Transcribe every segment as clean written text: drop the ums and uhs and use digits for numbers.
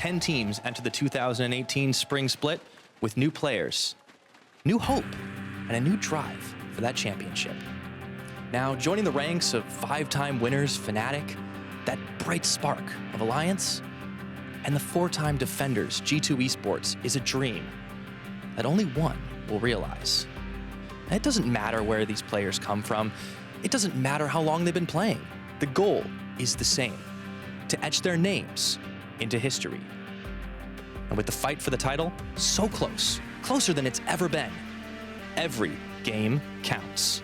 10 teams enter the 2018 Spring Split with new players, new hope, and a new drive for that championship. Now, joining the ranks of 5-time winners Fnatic, that bright spark of Alliance, and the 4-time defenders G2 Esports is a dream that only one will realize. And it doesn't matter where these players come from. It doesn't matter how long they've been playing. The goal is the same, to etch their names into history. And with the fight for the title so close, closer than it's ever been, every game counts.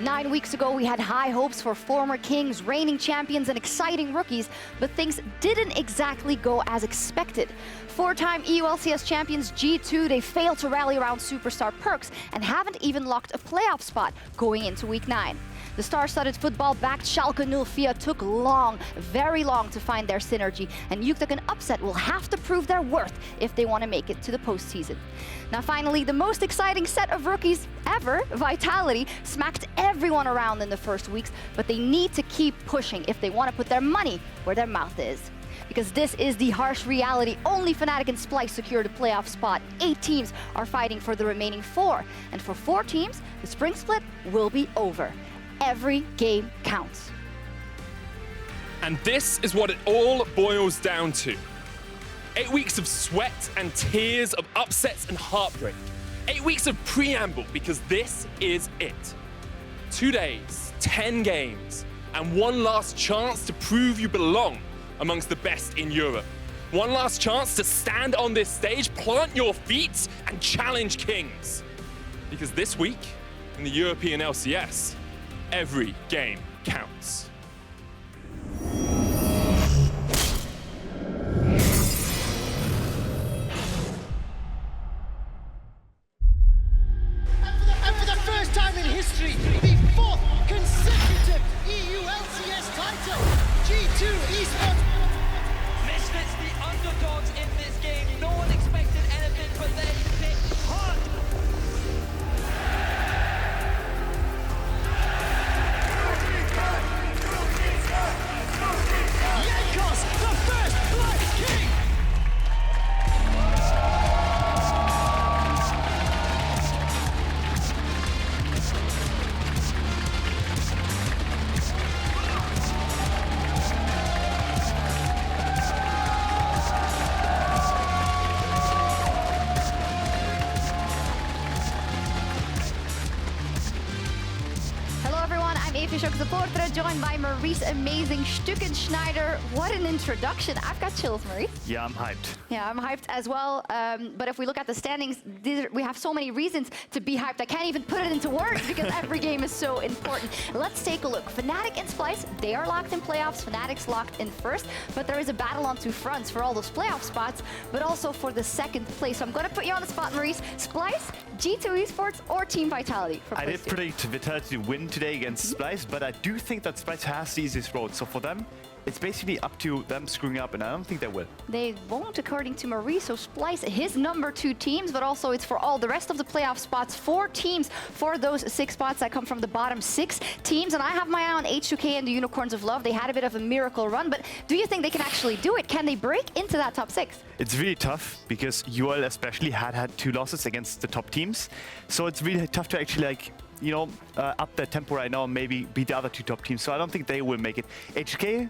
9 weeks ago, we had high hopes for former kings, reigning champions, and exciting rookies, but things didn't exactly go as expected. 4-time EU LCS champions G2, they failed to rally around superstar Perkz and haven't even locked a playoff spot going into week 9. The star-studded football-backed Schalke 04 took long, very long to find their synergy, and Nukeduck and Upset will have to prove their worth if they want to make it to the postseason. Now finally, the most exciting set of rookies ever, Vitality, smacked everyone around in the first weeks, but they need to keep pushing if they want to put their money where their mouth is. Because this is the harsh reality. Only Fnatic and Splice secured a playoff spot. 8 teams are fighting for the remaining 4. And for 4 teams, the Spring Split will be over. Every game counts. And this is what it all boils down to. 8 weeks of sweat and tears, of upsets and heartbreak. 8 weeks of preamble, because this is it. 2 days, 10 games, and one last chance to prove you belong amongst the best in Europe. One last chance to stand on this stage, plant your feet, and challenge kings. Because this week, in the European LCS, every game counts. And for the first time in history, the 4th consecutive EU LCS title, G2 Esports. Misfits, the underdogs in this game. No one expected anything, but they hit hard. Jankos, the first Black King! Sjokz supporter, joined by Maurice Amazing Stuckenschneider. What an introduction. I've got chills, Maurice. Yeah, I'm hyped. Yeah, I'm hyped as well. But if we look at the standings, we have so many reasons to be hyped. I can't even put it into words because every game is so important. Let's take a look. Fnatic and Splice, they are locked in playoffs. Fnatic's locked in first, but there is a battle on 2 fronts for all those playoff spots, but also for the 2nd place. So I'm going to put you on the spot, Maurice. Splice, G2 Esports, or Team Vitality for place 2? I did predict Vitality to win today against Splice, but I do think that Splice has the easiest road. So for them, it's basically up to them screwing up, and I don't think they will. They won't, according to Maurice. So Splice, his number 2 teams, but also it's for all the rest of the playoff spots. 4 teams for those 6 spots that come from the bottom 6 teams. And I have my eye on H2k and the Unicorns of Love. They had a bit of a miracle run, but do you think they can actually do it? Can they break into that top 6? It's really tough because UL especially had 2 losses against the top teams. So it's really tough to actually, like, you know, up their tempo right now and maybe beat the other 2 top teams. So I don't think they will make it. H2k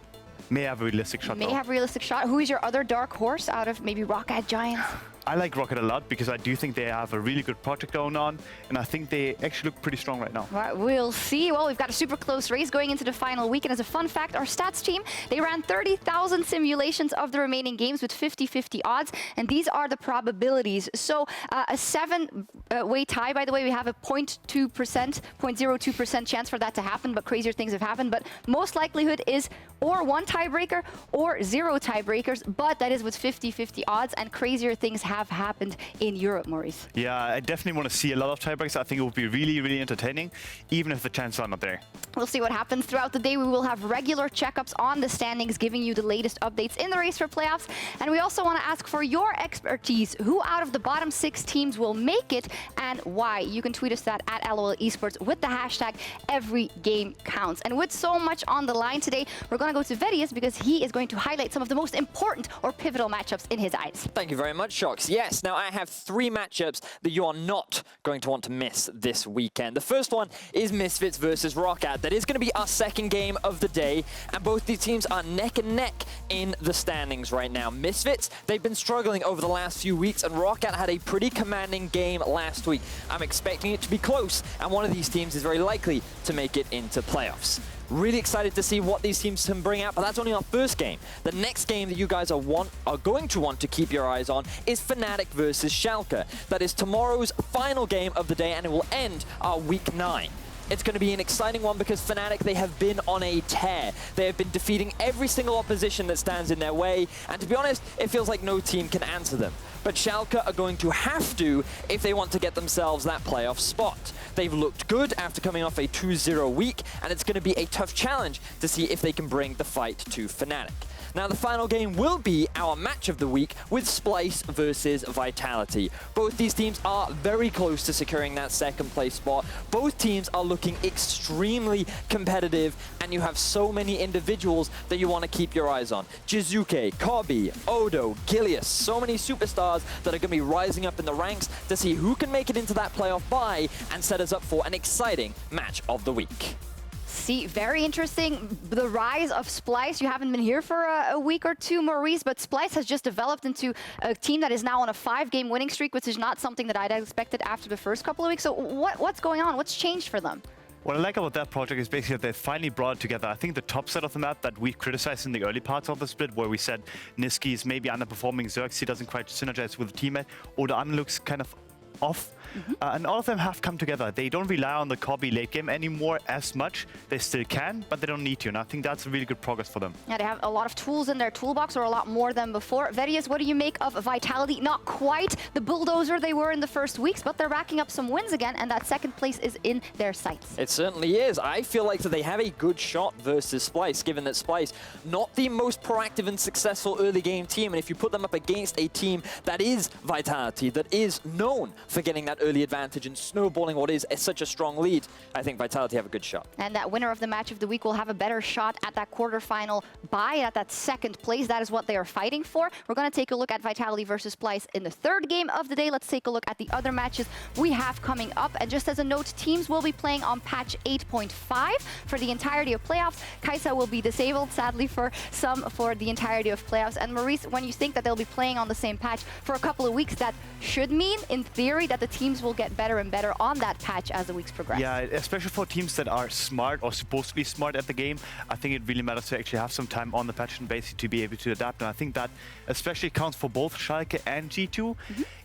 may have a realistic shot. May have a realistic shot. Who is your other dark horse out of maybe Rocket Giants? I like Rocket a lot because I do think they have a really good project going on, and I think they actually look pretty strong right now. Right, we'll see. Well, we've got a super close race going into the final week, and as a fun fact, our stats team, they ran 30,000 simulations of the remaining games with 50-50 odds, and these are the probabilities. So a 7-way tie, by the way, we have a 0.02% chance for that to happen, but crazier things have happened. But most likelihood is or 1 tiebreaker or 0 tiebreakers, but that is with 50-50 odds, and crazier things happen have happened in Europe, Maurice. Yeah, I definitely want to see a lot of tiebreaks. I think it will be really, really entertaining, even if the chances are not there. We'll see what happens throughout the day. We will have regular checkups on the standings, giving you the latest updates in the race for playoffs. And we also want to ask for your expertise. Who out of the bottom 6 teams will make it and why? You can tweet us that at LOL Esports with the hashtag #EveryGameCounts. And with so much on the line today, we're going to go to Vedius because he is going to highlight some of the most important or pivotal matchups in his eyes. Thank you very much, Sjokz. Yes, now I have 3 matchups that you are not going to want to miss this weekend. The first one is Misfits versus Rakan. That is going to be our second game of the day, and both these teams are neck and neck in the standings right now. Misfits, they've been struggling over the last few weeks, and Rakan had a pretty commanding game last week. I'm expecting it to be close, and one of these teams is very likely to make it into playoffs. Really excited to see what these teams can bring out, but that's only our first game. The next game that you guys are going to want to keep your eyes on is Fnatic versus Schalke. That is tomorrow's final game of the day, and it will end our week 9. It's going to be an exciting one because Fnatic, they have been on a tear. They have been defeating every single opposition that stands in their way, and to be honest, it feels like no team can answer them. But Schalke are going to have to if they want to get themselves that playoff spot. They've looked good after coming off a 2-0 week, and it's going to be a tough challenge to see if they can bring the fight to Fnatic. Now, the final game will be our match of the week with Splice versus Vitality. Both these teams are very close to securing that second place spot. Both teams are looking extremely competitive, and you have so many individuals that you want to keep your eyes on. Jizuke, Kobe, Odo, Gilius, so many superstars that are going to be rising up in the ranks to see who can make it into that playoff bye and set us up for an exciting match of the week. See, very interesting. The rise of Splice. You haven't been here for a week or two, Maurice, but Splice has just developed into a team that is now on a 5-game winning streak, which is not something that I'd expected after the first couple of weeks. So what's going on? What's changed for them? What I like about that project is basically that they finally brought it together. I think the top set of the map that we criticized in the early parts of the split, where we said Niski is maybe underperforming, Sjokz doesn't quite synergize with the teammate, or the Orianna looks kind of off. And all of them have come together. They don't rely on the Kobe late game anymore as much. They still can, but they don't need to. And I think that's really good progress for them. Yeah, they have a lot of tools in their toolbox, or a lot more than before. Vedius, what do you make of Vitality? Not quite the bulldozer they were in the first weeks, but they're racking up some wins again, and that second place is in their sights. It certainly is. I feel like that they have a good shot versus Splice, given that Splice, not the most proactive and successful early game team, and if you put them up against a team that is Vitality, that is known for getting that early advantage and snowballing what is such a strong lead, I think Vitality have a good shot. And that winner of the match of the week will have a better shot at that quarterfinal bye, at that second place. That is what they are fighting for. We're going to take a look at Vitality versus Splice in the third game of the day. Let's take a look at the other matches we have coming up. And just as a note, teams will be playing on patch 8.5 for the entirety of playoffs. Xayah will be disabled, sadly, for some for the entirety of playoffs. And Maurice, when you think that they'll be playing on the same patch for a couple of weeks, that should mean, in theory, that the teams will get better and better on that patch as the weeks progress. Yeah, especially for teams that are smart or supposed to be smart at the game, I think it really matters to actually have some time on the patch and basically to be able to adapt. And I think that especially counts for both Schalke and G2.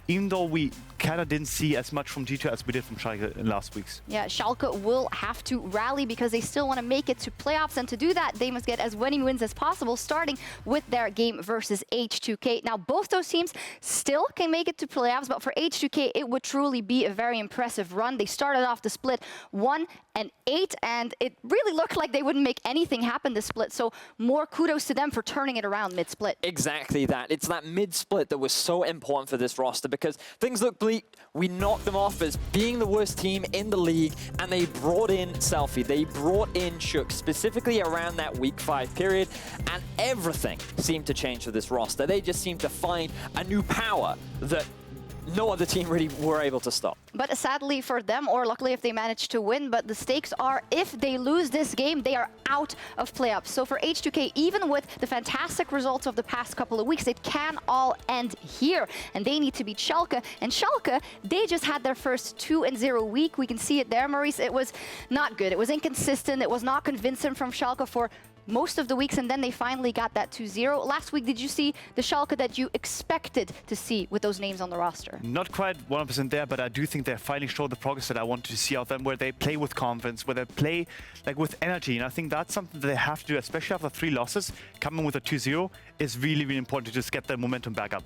Even though we kind of didn't see as much from G2 as we did from Schalke in last weeks. Yeah, Schalke will have to rally because they still want to make it to playoffs, and to do that, they must get as many wins as possible, starting with their game versus H2k. Now, both those teams still can make it to playoffs, but for H2k, it would truly be a very impressive run. They started off the split 1-8, and it really looked like they wouldn't make anything happen this split, so more kudos to them for turning it around mid-split. Exactly that. It's that mid-split that was so important for this roster, because things look bleak. We knocked them off as being the worst team in the league, and they brought in Selfie. They brought in Sjokz, specifically around that week 5 period, and everything seemed to change for this roster. They just seemed to find a new power that no other team really were able to stop. But sadly for them, or luckily if they manage to win, but the stakes are, if they lose this game, they are out of playoffs. So for H2k, even with the fantastic results of the past couple of weeks, it can all end here. And they need to beat Schalke. And Schalke, they just had their first 2-0 week. We can see it there, Maurice. It was not good. It was inconsistent. It was not convincing from Schalke for most of the weeks, and then they finally got that 2-0. Last week, did you see the Schalke that you expected to see with those names on the roster? Not quite 100% there, but I do think they finally showed the progress that I wanted to see out of them, where they play with confidence, where they play like with energy. And I think that's something that they have to do, especially after 3 losses. Coming with a 2-0 is really, really important to just get their momentum back up.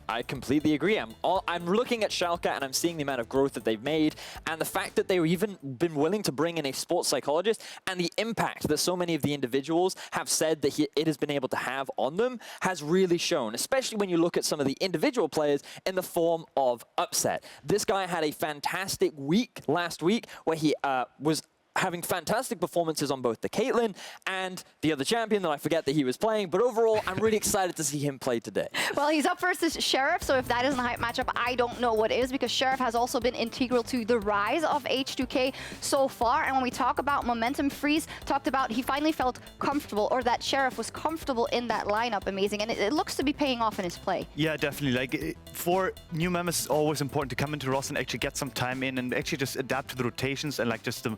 I completely agree. I'm looking at Schalke and I'm seeing the amount of growth that they've made, and the fact that they've even been willing to bring in a sports psychologist, and the impact that so many of the individuals have said that it has been able to have on them has really shown, especially when you look at some of the individual players in the form of Upset. This guy had a fantastic week last week where he was having fantastic performances on both the Caitlyn and the other champion that I forget that he was playing. But overall, I'm really excited to see him play today. Well, he's up versus Sheriff, so if that isn't a hype matchup, I don't know what is, because Sheriff has also been integral to the rise of H2k so far. And when we talk about momentum, Freeze talked about he finally felt comfortable, or that Sheriff was comfortable in that lineup. Amazing. And it looks to be paying off in his play. Yeah, definitely. Like, for new members, it's always important to come into Ross and actually get some time in and actually just adapt to the rotations and like just the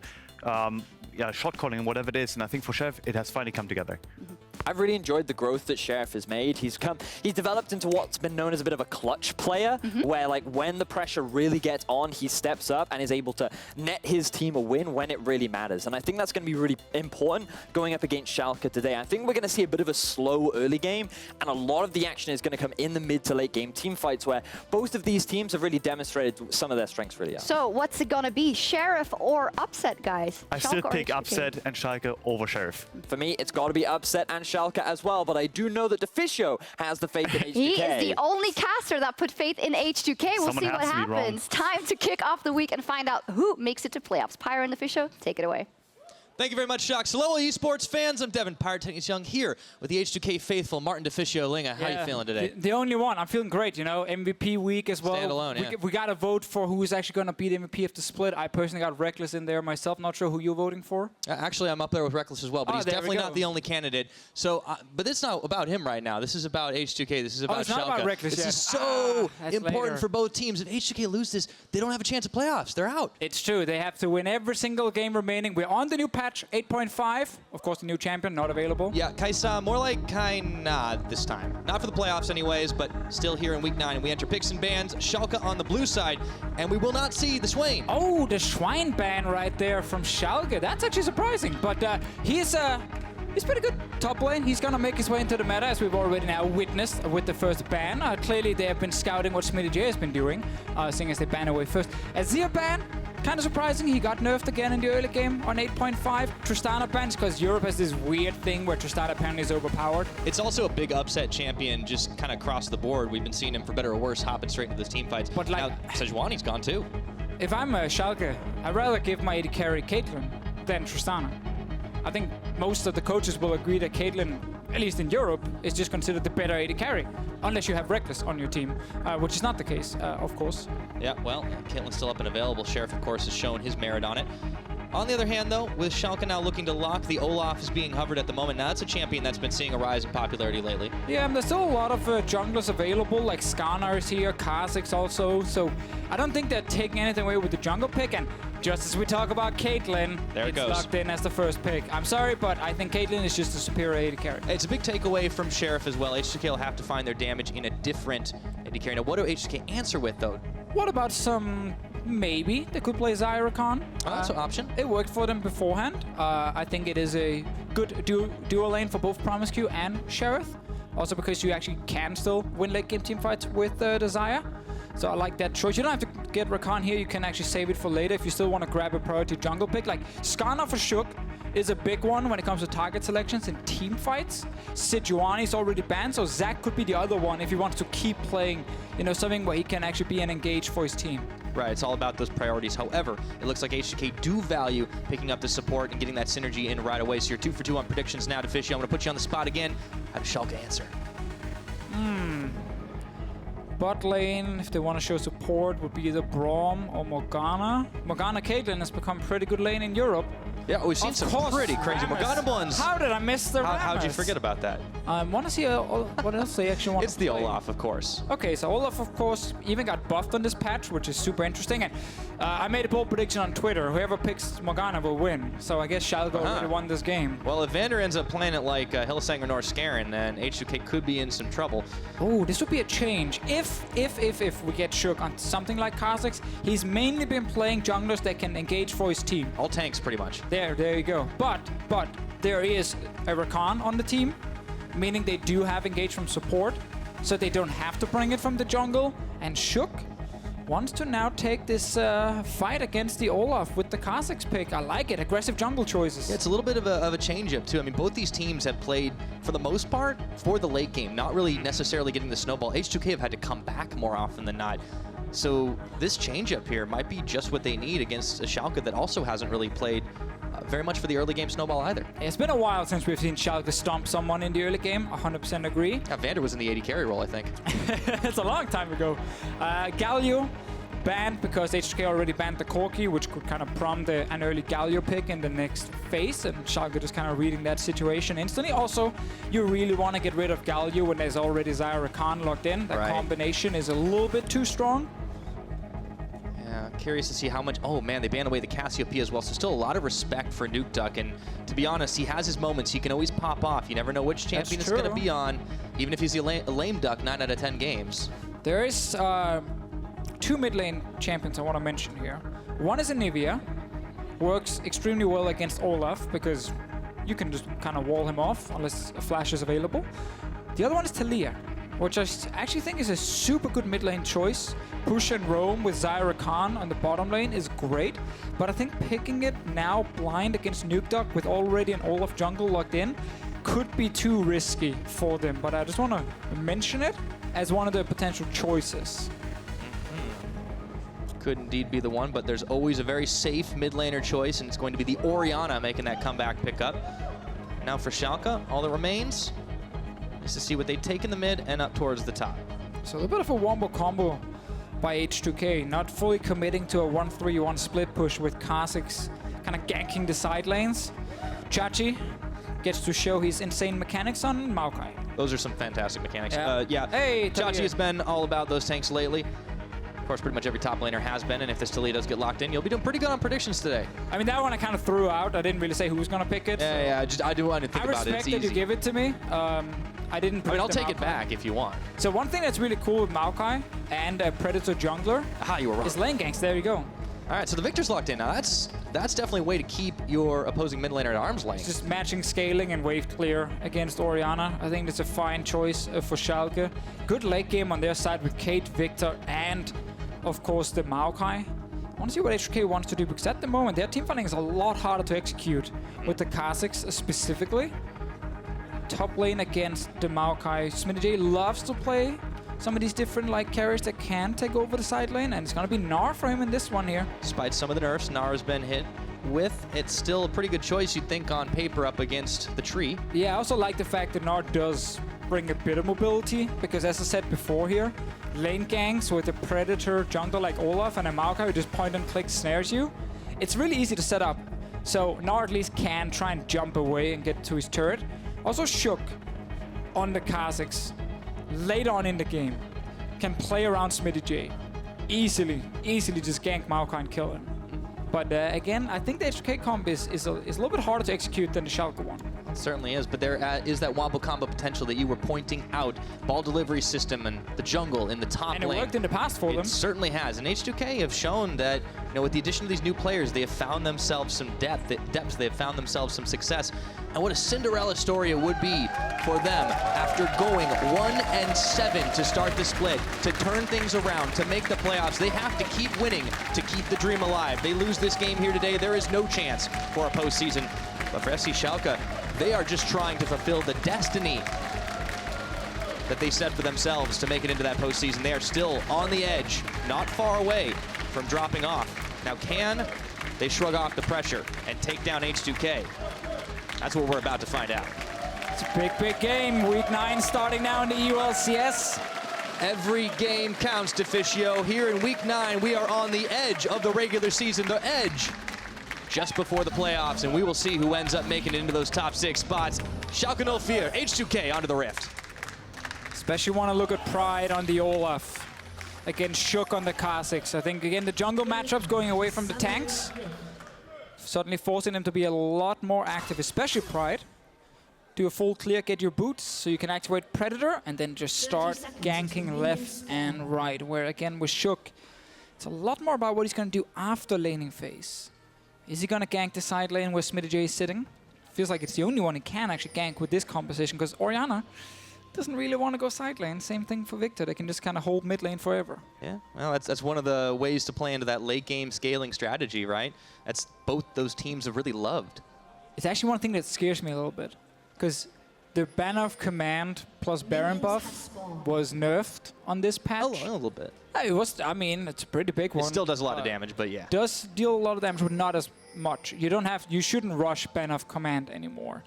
shot calling and whatever it is. And I think for Sheriff, it has finally come together. I've really enjoyed the growth that Sheriff has made. He's developed into what's been known as a bit of a clutch player, where like when the pressure really gets on, he steps up and is able to net his team a win when it really matters. And I think that's going to be really important going up against Schalke today. I think we're going to see a bit of a slow early game, and a lot of the action is going to come in the mid to late game team fights, where both of these teams have really demonstrated some of their strengths really are. So what's it going to be, Sheriff or Upset, guys? I still pick Upset and Schalke over Sheriff. For me, it's got to be Upset and Schalke as well, but I do know that Deficio has the faith in H2k. He is the only caster that put faith in H2k. We'll see what happens. Time to kick off the week and find out who makes it to playoffs. Pyro and Deficio, take it away. Thank you very much, Sjokz. Hello, esports fans. I'm Devin, Piratechnics Young, here with the H2k faithful, Martin Deficio. Linga, how are you feeling today? The only one. I'm feeling great, you know. MVP week as well. Stand alone, yeah. We got to vote for who is actually going to be the MVP of the split. I personally got Reckless in there myself. Not sure who you're voting for. Actually, I'm up there with Reckless as well, but he's definitely not the only candidate. So, but it's not about him right now. This is about H2k. This is about it's Schalke. not about Reckless This yet. is so important later. for both teams. If H2k lose this, they don't have a chance at playoffs. They're out. It's true. They have to win every single game remaining. We're on the new patch, 8.5. Of course, the new champion, not available. Yeah, Kaisa, more like kinda this time. Not for the playoffs anyways, but still here in week 9. And we enter picks and bans, Schalke on the blue side, and we will not see the Swain. Oh, the Schwein ban right there from Schalke. That's actually surprising, but he's pretty good top lane. He's going to make his way into the meta, as we've already now witnessed with the first ban. Clearly, they have been scouting what Smittyj has been doing, seeing as they ban away first. Azir ban, kind of surprising. He got nerfed again in the early game on 8.5. Tristana bans, because Europe has this weird thing where Tristana apparently is overpowered. It's also a big upset champion, just kind of across the board. We've been seeing him, for better or worse, hopping straight into those team fights. But like, now, Sejuani's gone too. If I'm Schalke, I'd rather give my AD carry Caitlyn than Tristana. I think most of the coaches will agree that Caitlyn, at least in Europe, is just considered the better AD carry, unless you have Reckless on your team, which is not the case, of course. Yeah, well, Caitlyn's still up and available. Sheriff, of course, has shown his merit on it. On the other hand, though, with Schalke now looking to lock, the Olaf is being hovered at the moment. Now, that's a champion that's been seeing a rise in popularity lately. Yeah, and there's still a lot of junglers available, like Gnar is here, Kha'Zix also, so I don't think they're taking anything away with the jungle pick, and just as we talk about Caitlyn, it's locked in as the first pick. I'm sorry, but I think Caitlyn is just a superior AD carry. It's a big takeaway from Sheriff as well. H2k will have to find their damage in a different AD carry. Now, what do H2k answer with, though? What about some... Maybe they could play Xayah Rakan. That's an option. It worked for them beforehand. I think it is a good dual lane for both Promisq and Sheriff. Also because you actually can still win late game team fights with the Xayah. So I like that choice. You don't have to get Rakan here. You can actually save it for later if you still want to grab a priority jungle pick. Like Skarner for Sjokz is a big one when it comes to target selections in team fights. Sejuani is already banned, so Zach could be the other one if he wants to keep playing, you know, something where he can actually be an engage for his team. Right, it's all about those priorities. However, it looks like H2k do value picking up the support and getting that synergy in right away. So you're 2 for 2 on predictions now, Deficio. I'm going to put you on the spot again. How does Schalke answer? Bot lane, if they want to show support, would be either Braum or Morgana. Morgana Caitlyn has become pretty good lane in Europe. Yeah, we've seen some pretty crazy Morgana ones. How did I miss the Rammus? How'd you forget about that? I want to see what else they actually want It's to the play. Olaf, of course. Okay, so Olaf, of course, even got buffed on this patch, which is super interesting. And I made a bold prediction on Twitter. Whoever picks Morgana will win. So I guess Schalke already won this game. Well, if VandeR ends up playing it like Hillsang or Norskaren, then H2k could be in some trouble. Oh, this would be a change. If we get Sjokz on something like Kha'Zix, he's mainly been playing junglers that can engage for his team. All tanks, pretty much. There you go. But there is a Rakan on the team, meaning they do have engage from support. so they don't have to bring it from the jungle. And Sjokz wants to now take this fight against the Olaf with the Kha'Zix pick. I like it. Aggressive jungle choices. Yeah, it's a little bit of a change-up, too. I mean, both these teams have played, for the most part, for the late game, not really necessarily getting the snowball. H2k have had to come back more often than not. So this change-up here might be just what they need against a Schalke that also hasn't really played very much for the early game snowball either. It's been a while since we've seen Schalke stomp someone in the early game. 100% agree. Yeah, VandeR was in the AD carry role, I think. It's a long time ago. Galio banned because H2k already banned the Corki, which could kind of prompt an early Galio pick in the next phase, and Schalke just kind of reading that situation instantly. Also, you really want to get rid of Galio when there's already Xayah Rakan locked in. That combination is a little bit too strong. Yeah, curious to see how much... Oh, man, they banned away the Cassiopeia as well, so still a lot of respect for Nukeduck, and to be honest, he has his moments. He can always pop off. You never know which champion it's going to be on, even if he's a lame duck 9 out of 10 games. There is two mid lane champions I want to mention here. One is Anivia, works extremely well against Olaf because you can just kind of wall him off unless a flash is available. The other one is Taliyah, which I actually think is a super good mid lane choice. Push and roam with Xayah Rakan on the bottom lane is great, but I think picking it now blind against Nukeduck with already an Olaf jungle locked in could be too risky for them, but I just want to mention it as one of the potential choices. Could indeed be the one, but there's always a very safe mid laner choice, and it's going to be the Orianna making that comeback pickup. Now for Schalke, all that remains is to see what they take in the mid and up towards the top. So a bit of a wombo combo by H2k, not fully committing to a 1-3-1 split push with Kha'Zix kind of ganking the side lanes. Chachi gets to show his insane mechanics on Maokai. Those are some fantastic mechanics. Yeah. Hey, Chachi has been all about those tanks lately. Of course, pretty much every top laner has been, and if this Taliyah does get locked in, you'll be doing pretty good on predictions today. I mean, that one I kind of threw out. I didn't really say who was going to pick it. Yeah, I do want to think about it. I respect that you give it to me. I didn't. I mean, I'll take it back if you want. So one thing that's really cool with Maokai and a Predator jungler you were wrong. is lane ganks. There you go. All right, so the Viktor's locked in. Now that's definitely a way to keep your opposing mid laner at arm's length. Just matching scaling and wave clear against Orianna. I think that's a fine choice for Schalke. Good late game on their side with Kate, Viktor, and of course the Maokai. I want to see what H2k wants to do, because at the moment their team fighting is a lot harder to execute with the Kha'Zix specifically. Top lane against the Maokai. Smittyj loves to play some of these different carries that can take over the side lane, and it's going to be Gnar for him in this one here. Despite some of the nerfs Gnar has been hit with, it's still a pretty good choice, you'd think, on paper up against the tree. Yeah, I also like the fact that Gnar does bring a bit of mobility, because as I said before here, lane gangs with a Predator jungle like Olaf and a Maokai who just point and click snares you, it's really easy to set up. So Gnar at least can try and jump away and get to his turret. Also Sjokz on the Kha'Zix later on in the game can play around Smittyj easily just gank Maokai and kill him. But again, I think the H2k comp is a little bit harder to execute than the Schalke one. It certainly is, but there is that wombo combo potential that you were pointing out. Ball delivery system and the jungle in the top lane. And it worked in the past for them. It certainly has. And H2k have shown that, with the addition of these new players, they have found themselves some depth. They have found themselves some success. And what a Cinderella story it would be for them after going 1-7 to start the split, to turn things around, to make the playoffs. They have to keep winning to keep the dream alive. They lose this game here today, there is no chance for a postseason. But for FC Schalke, they are just trying to fulfill the destiny that they set for themselves to make it into that postseason. They are still on the edge, not far away from dropping off. Now, can they shrug off the pressure and take down H2k? That's what we're about to find out. It's a big game. Week 9 starting now in the LCS. Every game counts, Deficio. Here in Week 9, we are on the edge of the regular season, the edge just before the playoffs, and we will see who ends up making it into those top 6 spots. Schalke no fear, H2k onto the Rift. Especially want to look at Pride on the Olaf against Sjokz on the Kha'Zix. I think, again, the jungle matchups going away from the tanks, suddenly forcing them to be a lot more active, especially Pride. Do a full clear, get your boots, so you can activate Predator, and then just start ganking left and right, where, again, with Sjokz, it's a lot more about what he's going to do after laning phase. Is he going to gank the side lane where Smittyj is sitting? Feels like it's the only one he can actually gank with this composition, because Orianna doesn't really want to go side lane. Same thing for Viktor. They can just kind of hold mid lane forever. Yeah, well, that's one of the ways to play into that late game scaling strategy, right? That's both those teams have really loved. It's actually one thing that scares me a little bit, because the banner of command plus Baron buff was nerfed on this patch. A little bit. It was. I mean, it's a pretty big one. It still does a lot of damage, but yeah. Does deal a lot of damage, but not as much. You don't have. You shouldn't rush banner of command anymore.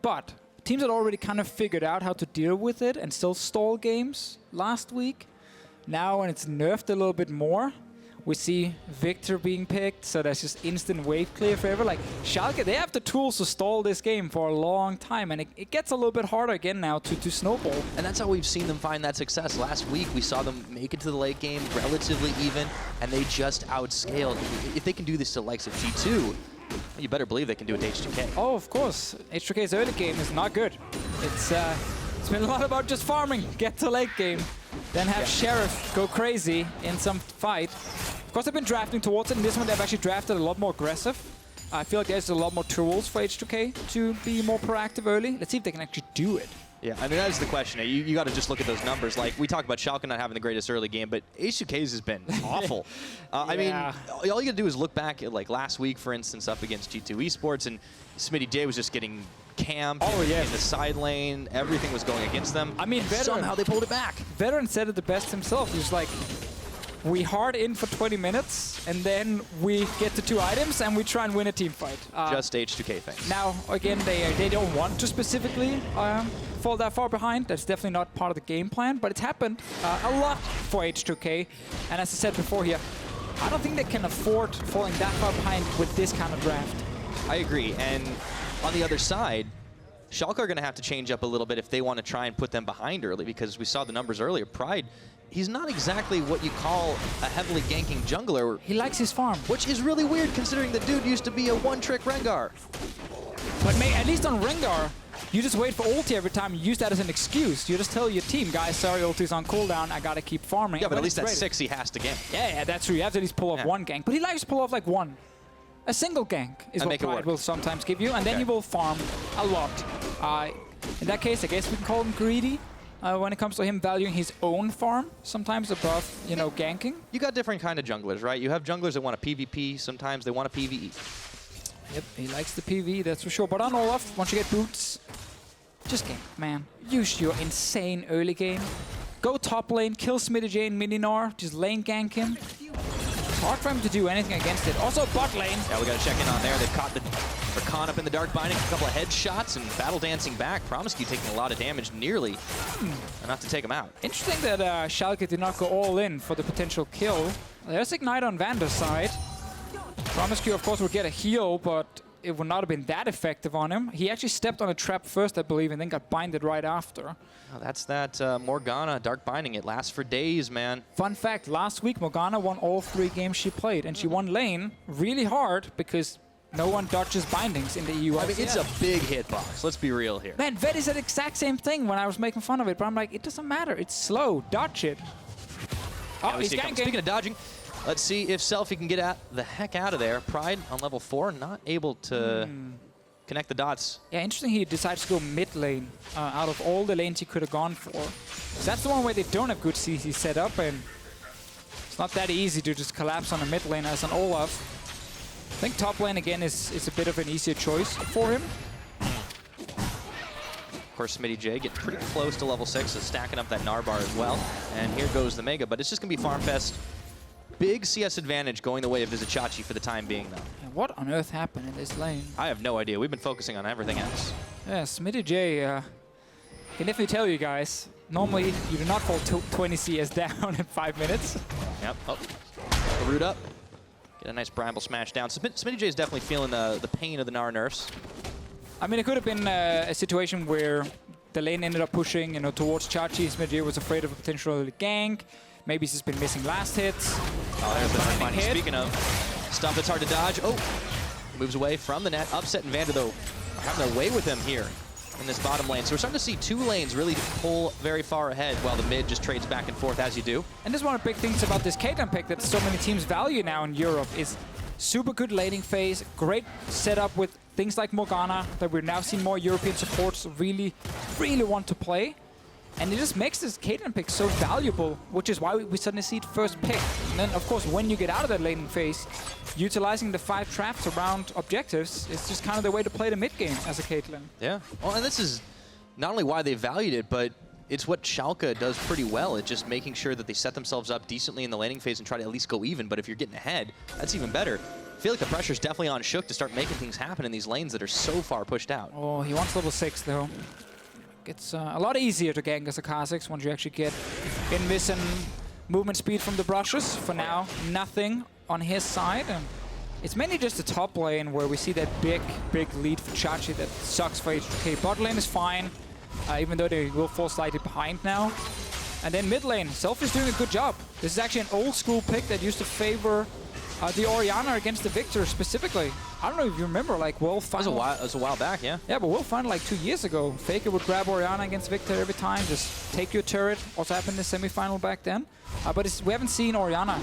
But teams had already kind of figured out how to deal with it and still stall games last week. Now, when it's nerfed a little bit more, we see Viktor being picked, so that's just instant wave clear forever. Like, Schalke, they have the tools to stall this game for a long time, and it gets a little bit harder again now to snowball. And that's how we've seen them find that success. Last week, we saw them make it to the late game relatively even, and they just outscaled. If they can do this to the likes of G2, you better believe they can do it to H2k. Oh, of course. H2k's early game is not good. It's been a lot about just farming, get to late game, then have Sheriff go crazy in some fight. Of course, they've been drafting towards it. In this one, they've actually drafted a lot more aggressive. I feel like there's a lot more tools for H2k to be more proactive early. Let's see if they can actually do it. Yeah, I mean, that's the question. You got to just look at those numbers. Like, we talk about Schalke not having the greatest early game, but H2k's has been awful. I mean, all you got to do is look back at, like, last week, for instance, up against G2 Esports, and Smittyj was just getting camped in the side lane. Everything was going against them. I mean, somehow they pulled it back. VandeR said it the best himself. He was like, we hard in for 20 minutes, and then we get the 2 items, and we try and win a team fight. Just H2k thing. Now, again, they don't want to specifically fall that far behind. That's definitely not part of the game plan, but it's happened a lot for H2k. And as I said before here, I don't think they can afford falling that far behind with this kind of draft. I agree, and on the other side, Schalke are going to have to change up a little bit if they want to try and put them behind early, because we saw the numbers earlier. Pride, he's not exactly what you call a heavily ganking jungler. He likes his farm. Which is really weird considering the dude used to be a one-trick Rengar. But at least on Rengar, you just wait for ulti every time. You use that as an excuse. You just tell your team, guys, sorry, ulti's on cooldown. I got to keep farming. Yeah, but at least that's 6 he has to gank. Yeah, that's true. You have to at least pull off one gank. But he likes to pull off like one. A single gank is what Pride will sometimes give you, and then you will farm a lot. In that case, I guess we can call him greedy when it comes to him valuing his own farm, sometimes above, you know, ganking. You got different kind of junglers, right? You have junglers that want a PvP, sometimes they want a PvE. Yep, he likes the PvE, that's for sure. But on Olaf, once you get boots, just gank, man. Use your insane early game. Go top lane, kill Smittyj and Gnar, just lane gank him. Hard for him to do anything against it. Also bot lane. Yeah, we got to check in on there. They've caught the Rakan up in the dark binding, a couple of headshots, and battle dancing back. Promisq taking a lot of damage, nearly enough to take him out. Interesting that Schalke did not go all in for the potential kill. There's Ignite on VandeR's side. Promisq, of course, would get a heal, but it would not have been that effective on him. He actually stepped on a trap first, I believe, and then got binded right after. Oh, that's that Morgana dark binding. It lasts for days, man. Fun fact, last week Morgana won all 3 games she played, and she won lane really hard because no one dodges bindings in the EU. I mean, it's a big hitbox. Let's be real here. Man, Vedius said the exact same thing when I was making fun of it, but I'm like, it doesn't matter. It's slow. Dodge it. Oh, he's ganking. Speaking of dodging, let's see if Selfie can get the heck out of there. Pride on level 4, not able to connect the dots. Yeah, interesting he decides to go mid lane out of all the lanes he could have gone for. So that's the one where they don't have good CC set up, and it's not that easy to just collapse on a mid lane as an Olaf. I think top lane again is a bit of an easier choice for him. Of course, Smittyj getting pretty close to level 6, so stacking up that Gnar bar as well. And here goes the Mega, but it's just going to be Farm Fest. Big CS advantage going the way of Vizicsacsi for the time being, though. And what on earth happened in this lane? I have no idea. We've been focusing on everything else. Yeah, Smittyj can definitely tell you guys, normally you do not fall 20 CS down in 5 minutes. Yep. Oh, the root up. Get a nice Bramble smash down. So Smittyj is definitely feeling the pain of the Gnar nerfs. I mean, it could have been a situation where the lane ended up pushing, you know, towards Chachi. Smittyj was afraid of a potential gank. Maybe he's just been missing last hits. Oh, there's the finding. Speaking of stuff that's hard to dodge. Oh, moves away from the net. Upset and VandeR, though, are having their way with him here in this bottom lane. So we're starting to see 2 lanes really pull very far ahead while the mid just trades back and forth as you do. And this is one of the big things about this Caitlyn pick that so many teams value now in Europe is super good laning phase, great setup with things like Morgana that we're now seeing more European supports really want to play. And it just makes this Caitlyn pick so valuable, which is why we suddenly see it first pick. And then, of course, when you get out of that laning phase, utilizing the 5 traps around objectives is just kind of the way to play the mid game as a Caitlyn. Yeah. Well, and this is not only why they valued it, but it's what Schalke does pretty well. It's just making sure that they set themselves up decently in the laning phase and try to at least go even. But if you're getting ahead, that's even better. I feel like the pressure's definitely on Sjokz to start making things happen in these lanes that are so far pushed out. Oh, he wants level 6 though. It's a lot easier to gank as a Kha'Zix once you actually get invis and movement speed from the brushes. For now, nothing on his side. And it's mainly just the top lane where we see that big lead for Chachi that sucks for H2k. Bot lane is fine, even though they will fall slightly behind now. And then mid lane, Selfie's doing a good job. This is actually an old school pick that used to favor the Orianna against the Viktor specifically. I don't know if you remember, like World Final. That was a while back, yeah. Yeah, but World Final like 2 years ago. Faker would grab Orianna against Viktor every time, just take your turret. Also happened in the semi-final back then. But we haven't seen Orianna,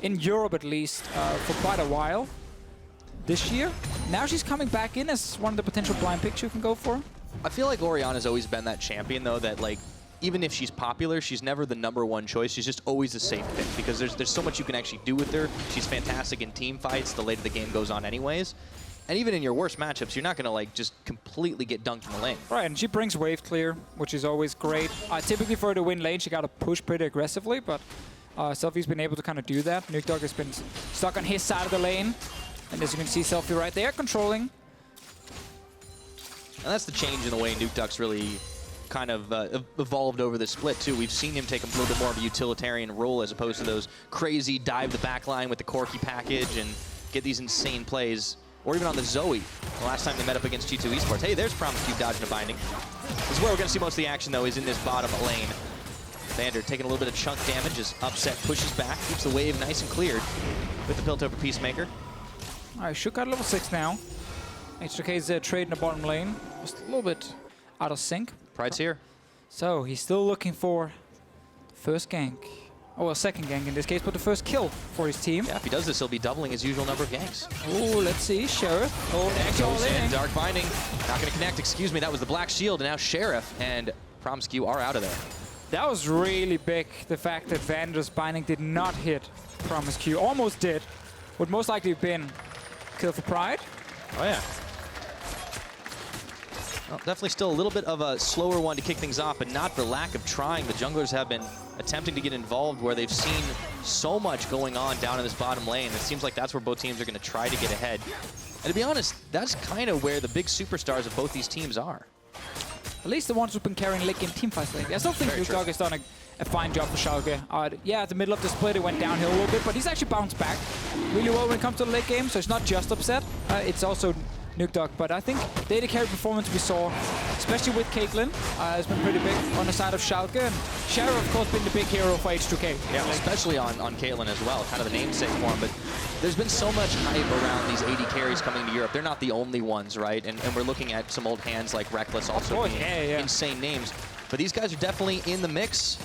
in Europe at least, for quite a while this year. Now she's coming back in as one of the potential blind picks you can go for. I feel like Orianna's always been that champion, though, that like, even if she's popular, she's never the #1 choice. She's just always a safe pick because there's so much you can actually do with her. She's fantastic in team fights the later the game goes on anyways. And even in your worst matchups, you're not going to like just completely get dunked in the lane. Right, and she brings wave clear, which is always great. Typically for her to win lane, she got to push pretty aggressively, but Selfie's been able to kind of do that. Nukeduck has been stuck on his side of the lane. And as you can see, Selfie right there controlling. And that's the change in the way Nukeduck's really kind of evolved over the split too. We've seen him take a little bit more of a utilitarian role as opposed to those crazy dive the back line with the Corki package and get these insane plays. Or even on the Zoe, the last time they met up against G2 Esports. Hey, there's Promisq dodging a binding. This is where we're going to see most of the action, though, is in this bottom lane. VandeR taking a little bit of chunk damage as Upset pushes back, keeps the wave nice and cleared with the Piltover Peacemaker. All right, Sjokz got level 6 now. H2k's trade in the bottom lane. Just a little bit out of sync. Pride's here. So he's still looking for the first gank. Oh, well, second gank in this case, but the first kill for his team. Yeah, if he does this, he'll be doubling his usual number of ganks. Oh, let's see. Sheriff. Oh, goes in. Dark Binding. Not going to connect. Excuse me. That was the Black Shield. And now Sheriff and Promisq are out of there. That was really big, the fact that VandeR's Binding did not hit Promisq. Almost did. Would most likely have been kill for Pride. Oh, yeah. Well, definitely still a little bit of a slower one to kick things off, but not for lack of trying. The junglers have been attempting to get involved where they've seen so much going on down in this bottom lane. It seems like that's where both teams are going to try to get ahead. And to be honest, that's kind of where the big superstars of both these teams are. At least the ones who've been carrying late game team fights lately. I still think Nukeduck has done a fine job for Schalke. Yeah, at the middle of the split, it went downhill a little bit, but he's actually bounced back really well when it comes to the late game. So it's not just Upset, it's also Nukeduck. But I think the AD carry performance we saw, especially with Caitlyn, has been pretty big on the side of Schalke. And Xayah, of course, been the big hero for H2k. Yeah, especially on Caitlyn as well, kind of the namesake for him. But there's been so much hype around these AD carries coming to Europe. They're not the only ones, right? And we're looking at some old hands like Reckless also being insane names. But these guys are definitely in the mix.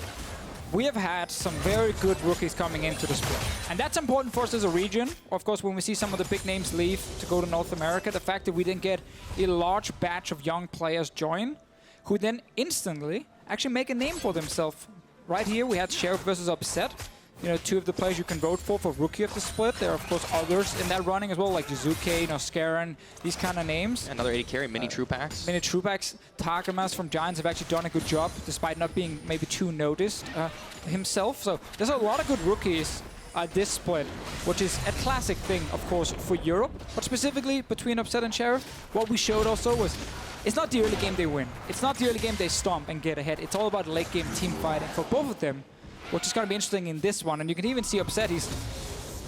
We have had some very good rookies coming into the split. And that's important for us as a region. Of course, when we see some of the big names leave to go to North America, the fact that we didn't get a large batch of young players join, who then instantly actually make a name for themselves. Right here, we had Sheriff versus Upset. You know, two of the players you can vote for Rookie of the Split. There are, of course, others in that running as well, like Jizuke, Scaran, these kind of names. Another AD carry, Mini Trupax. Mini Trupax. Takamas from Giants have actually done a good job, despite not being maybe too noticed himself. So there's a lot of good rookies this split, which is a classic thing, of course, for Europe. But specifically between Upset and Sheriff, what we showed also was it's not the early game they win. It's not the early game they stomp and get ahead. It's all about late game team fighting for both of them, which is going to be interesting in this one. And you can even see Upset, he's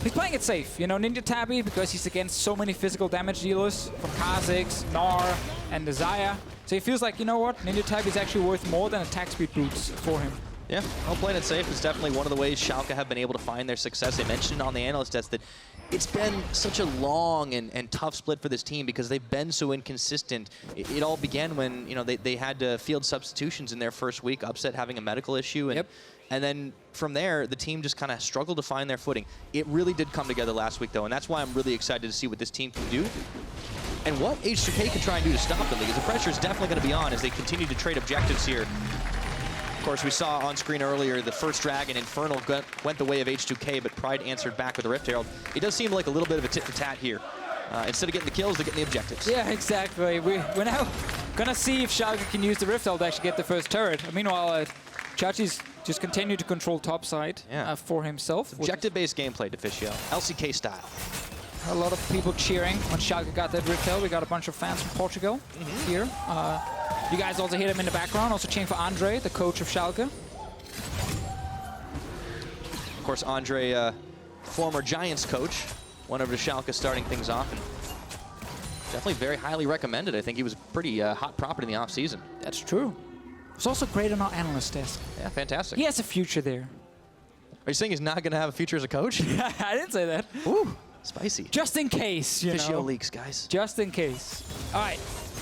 playing it safe. You know, Ninja Tabby, because he's against so many physical damage dealers from Kha'Zix, Gnar, and the Xayah. So he feels like, you know what, Ninja Tabby is actually worth more than attack speed boots for him. Yeah, well, playing it safe is definitely one of the ways Schalke have been able to find their success. They mentioned on the analyst test that it's been such a long and tough split for this team because they've been so inconsistent. It all began when, you know, they had to field substitutions in their first week, Upset having a medical issue. And And then from there, the team just kind of struggled to find their footing. It really did come together last week, though, and that's why I'm really excited to see what this team can do and what H2k can try and do to stop them, because the pressure is definitely going to be on as they continue to trade objectives here. Of course, we saw on screen earlier the first Dragon, Infernal, went the way of H2k, but Pride answered back with a Rift Herald. It does seem like a little bit of a tit-for-tat here. Instead of getting the kills, they're getting the objectives. Yeah, exactly. We're now gonna see if Schalke can use the Rift Herald to actually get the first turret. Meanwhile, Chachi's just continue to control top side for himself. Objective-based gameplay, Deficio. LCK style. A lot of people cheering when Schalke got that Rift Herald. We got a bunch of fans from Portugal here. You guys also hear them in the background, also cheering for Andre, the coach of Schalke. Of course, Andre, former Giants coach, went over to Schalke starting things off, and definitely very highly recommended. I think he was pretty hot property in the offseason. That's true. He's also great on our analyst desk. Yeah, fantastic. He has a future there. Are you saying he's not going to have a future as a coach? I didn't say that. Ooh, spicy. Just in case, you Deficio know. leaks, guys. Just in case. All right.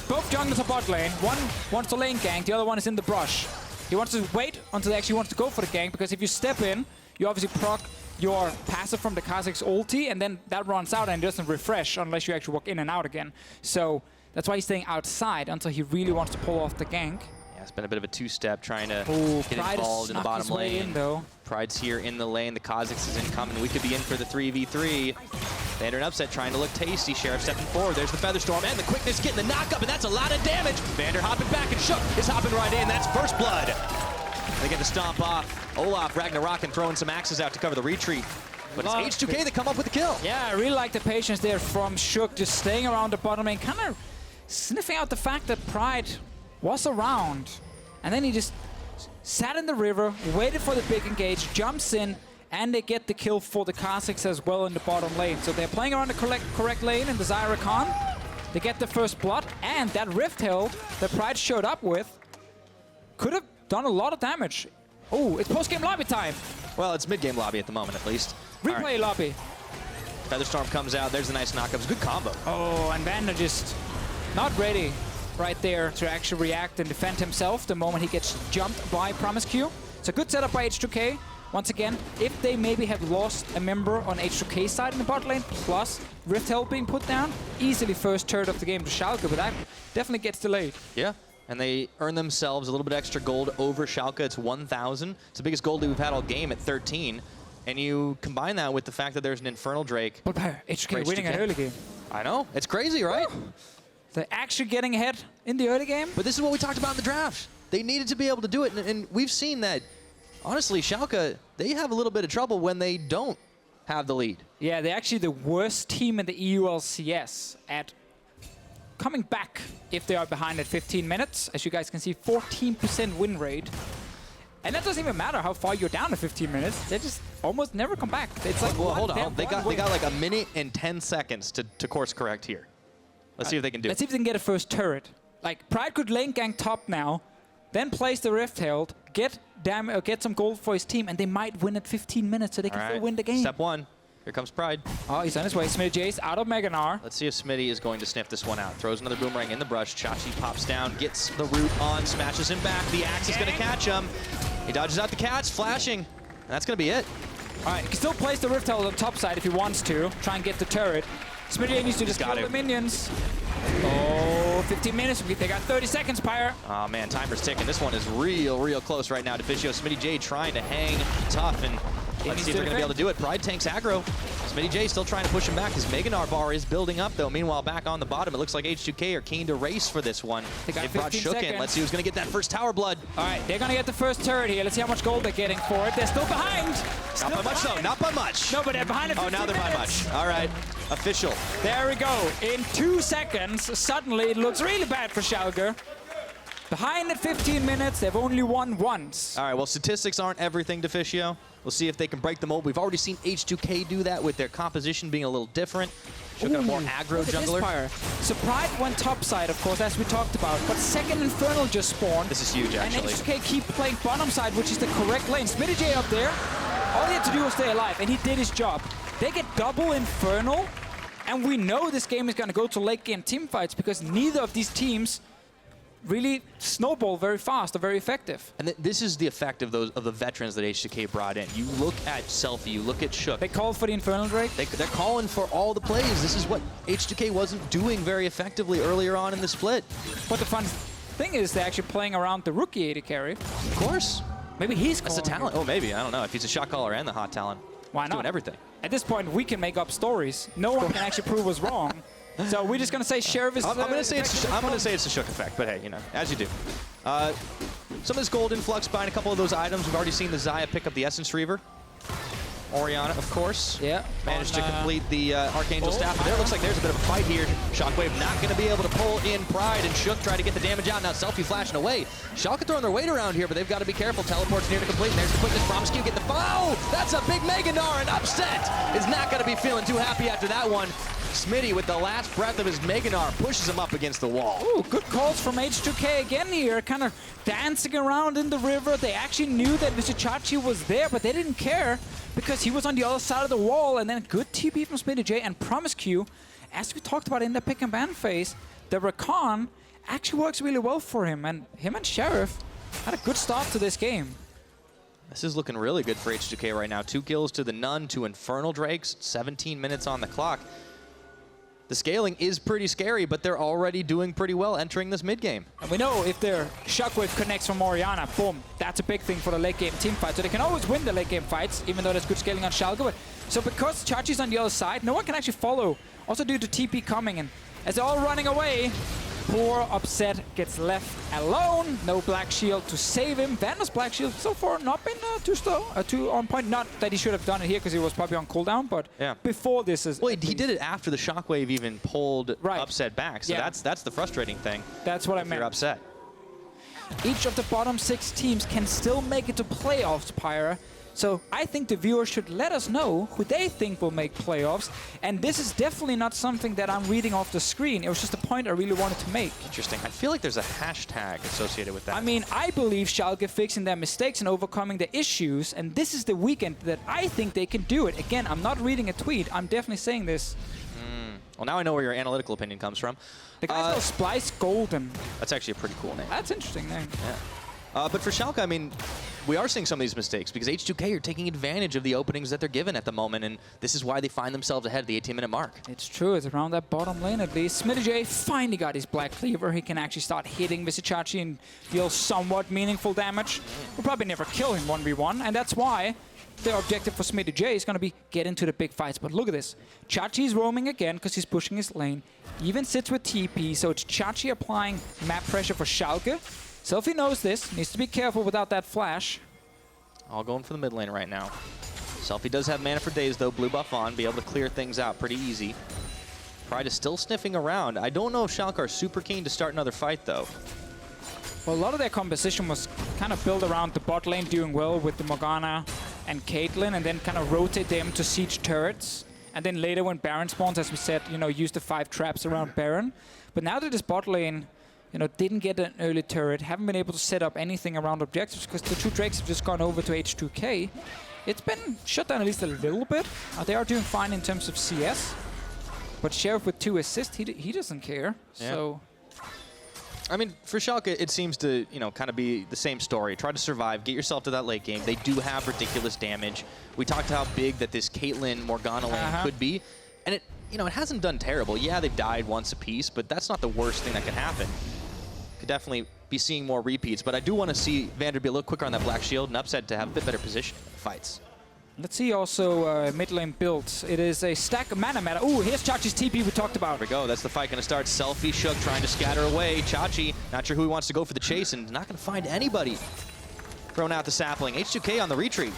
Both junglers are bot lane. One wants to lane gank, the other one is in the brush. He wants to wait until he actually wants to go for the gank, because if you step in, you obviously proc your passive from the Kha'Zix ulti, and then that runs out and it doesn't refresh unless you actually walk in and out again. So that's why he's staying outside until he really wants to pull off the gank. Yeah, it's been a bit of a two-step trying to get Pride involved in the bottom lane. Though. Pride's here in the lane. The Kha'Zix is incoming. We could be in for the 3v3. VandeR an upset trying to look tasty. Sheriff stepping forward. There's the Featherstorm and the quickness getting the knock-up, and that's a lot of damage. VandeR hopping back, and Sjokz is hopping right in. That's first blood. They get the stomp off. Olaf, Rakan throwing some axes out to cover the retreat. But it's H2k that come up with the kill. Yeah, I really like the patience there from Sjokz, just staying around the bottom lane, kind of sniffing out the fact that Pride was around. And then he just sat in the river, waited for the big engage, jumps in, and they get the kill for the Kha'Zix as well in the bottom lane. So they're playing around the correct lane in the Xayah Rakan. They get the first blood, and that Rift Herald that Pride showed up with could have done a lot of damage. Oh, it's post-game lobby time. Well, it's mid-game lobby at the moment, at least. Replay lobby. Featherstorm comes out. There's a nice knockup. Good combo. Oh, and VandeR just not ready right there to actually react and defend himself the moment he gets jumped by Promisq. It's a good setup by H2k. Once again, if they maybe have lost a member on H2k's side in the bot lane, plus Rift Herald being put down, easily first turret of the game to Schalke, but that definitely gets delayed. Yeah, and they earn themselves a little bit extra gold over Schalke. It's 1,000. It's the biggest gold lead we've had all game at 13. And you combine that with the fact that there's an Infernal Drake. But H2k winning an early game. I know. It's crazy, right? They're actually getting ahead in the early game. But this is what we talked about in the draft. They needed to be able to do it. And we've seen that, honestly, Schalke, they have a little bit of trouble when they don't have the lead. Yeah, they're actually the worst team in the EU LCS at coming back if they are behind at 15 minutes. As you guys can see, 14% win rate. And that doesn't even matter how far you're down to 15 minutes. They just almost never come back. It's like, well, hold on. They got like a minute and 10 seconds to course correct here. Let's see if they can do it. Let's see if they can get a first turret. Like, Pride could lane gank top now, then place the Rift Herald, get some gold for his team, and they might win at 15 minutes, so they can still win the game. Step one. Here comes Pride. Oh, he's on his way. Smittyj out of Gnar. Let's see if Smittyj is going to sniff this one out. Throws another boomerang in the brush. Chachi pops down, gets the root on, smashes him back. The axe is going to catch him. He dodges out the cats, flashing. And that's going to be it. All right, he can still place the Rift Herald on top side if he wants to. Try and get the turret. Smittyj needs to just kill the minions. Oh, 15 minutes. They got 30 seconds, Pyre. Oh, man, timer's ticking. This one is real close right now. Deficio, Smittyj trying to hang tough, and let's see if they're going to be able to do it. Pride tanks aggro. Smittyj still trying to push him back. His Gnar bar is building up, though. Meanwhile, back on the bottom, it looks like H2k are keen to race for this one. They brought Sjokz in. Let's see who's going to get that first tower blood. All right, they're going to get the first turret here. Let's see how much gold they're getting for it. They're still behind. Not by much, though. Not by much. No, but they're behind at 15 now they're by much. All right. Official. There we go. In 2 seconds, suddenly it looks really bad for Schalke. Behind at 15 minutes, they've only won once. All right, well, statistics aren't everything, Deficio. We'll see if they can break the mold. We've already seen H2k do that with their composition being a little different. Should have a more aggro jungler. So Pride went topside, of course, as we talked about. But second Infernal just spawned. This is huge, actually. And H2k keep playing bottom side, which is the correct lane. Smittyj up there. All he had to do was stay alive, and he did his job. They get double Infernal, and we know this game is going to go to late game teamfights because neither of these teams really snowball very fast or very effective. And this is the effect of the veterans that H2k brought in. You look at Selfie, you look at Sjokz. They called for the Infernal Drake? They're calling for all the plays. This is what H2k wasn't doing very effectively earlier on in the split. But the thing is they're actually playing around the rookie AD carry. Of course. Maybe he's That's the calling talent. it. Oh, maybe. I don't know. If he's a shot caller and the hot talent. Why He's not? doing everything. At this point, we can make up stories. No one can actually prove us wrong. So we're just gonna say Sheriff is. I'm gonna say it's the Shook effect, but hey, you know, as you do. Some of this gold influx buying a couple of those items. We've already seen the Xayah pick up the Essence Reaver. Orianna, of course. Yeah. Managed to complete the Archangel Staff. But there looks like there's a bit of a fight here. Shockwave not going to be able to pull in Pride, and Sjokz try to get the damage out. Now Selfie flashing away. Schalke throwing their weight around here, but they've got to be careful. Teleport's near to complete, and there's the quickness. Promisq get the foul. That's a big Mega Gnar, and Upset is not going to be feeling too happy after that one. Smittyj, with the last breath of his Mega Gnar, pushes him up against the wall. Ooh, good calls from H2k again here, kind of dancing around in the river. They actually knew that Vizicsacsi was there, but they didn't care because he was on the other side of the wall. And then good TP from Smittyj and Promisq. As we talked about in the pick and ban phase, the Rakan actually works really well for him. And him and Sheriff had a good start to this game. This is looking really good for H2k right now. 2 kills to the Nun, 2 Infernal Drakes, 17 minutes on the clock. The scaling is pretty scary, but they're already doing pretty well entering this mid game. And we know if their Shockwave connects from Orianna, boom, that's a big thing for the late game team fight. So they can always win the late game fights, even though there's good scaling on Schalke. But so because Chachi's on the other side, no one can actually follow. Also due to TP coming, and as they're all running away, poor Upset gets left alone. No Black Shield to save him. VandeR's Black Shield so far not been too on point. Not that he should have done it here because he was probably on cooldown, but yeah. Before this is... Well, he did it after the Shockwave even pulled right. Upset back, so yeah. that's the frustrating thing. That's what I meant. You're upset. Each of the bottom 6 teams can still make it to playoffs, Pyra. So I think the viewers should let us know who they think will make playoffs. And this is definitely not something that I'm reading off the screen. It was just a point I really wanted to make. Interesting. I feel like there's a hashtag associated with that. I mean, I believe Schalke fixing their mistakes and overcoming the issues. And this is the weekend that I think they can do it. Again, I'm not reading a tweet. I'm definitely saying this. Well, now I know where your analytical opinion comes from. The guy's called Splice Golden. That's actually a pretty cool name. That's an interesting name. Yeah. But for Schalke, I mean, we are seeing some of these mistakes because H2k are taking advantage of the openings that they're given at the moment, and this is why they find themselves ahead of the 18-minute mark. It's true. It's around that bottom lane at least. Smittyj finally got his Black Cleaver. He can actually start hitting Vizicsacsi and deal somewhat meaningful damage. We'll probably never kill him 1v1, and that's why the objective for Smittyj is going to be get into the big fights. But look at this. Chachi's roaming again because he's pushing his lane. Even sits with TP, so it's Chachi applying map pressure for Schalke. Selfie knows this. Needs to be careful without that flash. All going for the mid lane right now. Selfie does have mana for days, though. Blue buff on, be able to clear things out pretty easy. Pride is still sniffing around. I don't know if Schalke are super keen to start another fight, though. Well, a lot of their composition was kind of built around the bot lane doing well with the Morgana and Caitlyn, and then kind of rotate them to siege turrets. And then later when Baron spawns, as we said, you know, use the 5 traps around Baron. But now that this bot lane, you know, didn't get an early turret, haven't been able to set up anything around objectives because the 2 Drakes have just gone over to H2k. It's been shut down at least a little bit. They are doing fine in terms of CS. But Sheriff with 2 assists, he doesn't care. Yeah. So, I mean, for Schalke, it seems to, you know, kind of be the same story. Try to survive, get yourself to that late game. They do have ridiculous damage. We talked how big that this Caitlyn Morgana lane could be. And it, you know, it hasn't done terrible. Yeah, they died once apiece, but that's not the worst thing that can happen. Could definitely be seeing more repeats, but I do want to see VandeR be a little quicker on that Black Shield and Upset to have a bit better position in fights. let's see also mid lane builds. It is a stack of mana matter. Ooh, here's Chachi's TP we talked about. There we go. That's the fight going to start. Selfie, Sjokz trying to scatter away. Chachi, not sure who he wants to go for the chase and not going to find anybody. Throwing out the sapling. H2k on the retreat.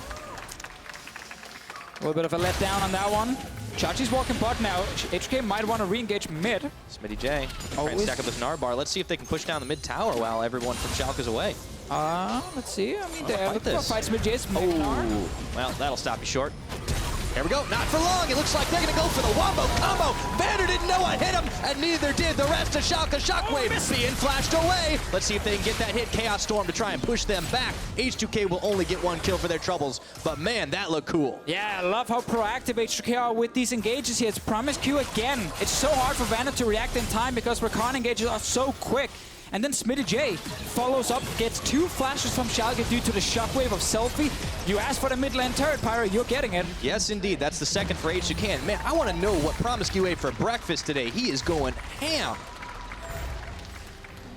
A little bit of a letdown on that one. Chachi's walking bot now. H2k might want to re-engage mid. Smittyj trying to stack up this Gnar bar. Let's see if they can push down the mid tower while everyone from Schalke is away. Let's see. I mean, they're fight this. fights Smittyj. Oh, well, that'll stop you short. There we go. Not for long. It looks like they're going to go for the wombo combo. VandeR didn't know what hit him, and neither did the rest of Schalke. Shockwave being flashed away. Let's see if they can get that hit. Chaos Storm to try and push them back. H2k will only get one kill for their troubles, but man, that looked cool. Yeah, I love how proactive H2k are with these engages here. It's Promisq again. It's so hard for VandeR to react in time because Rakan engages are so quick. And then Smittyj follows up, gets 2 flashes from Schalke due to the shockwave of Selfie. You asked for the mid lane turret, Pyro, you're getting it. Yes, indeed. That's the second for H2k. And man, I want to know what Promisq ate for breakfast today. He is going ham.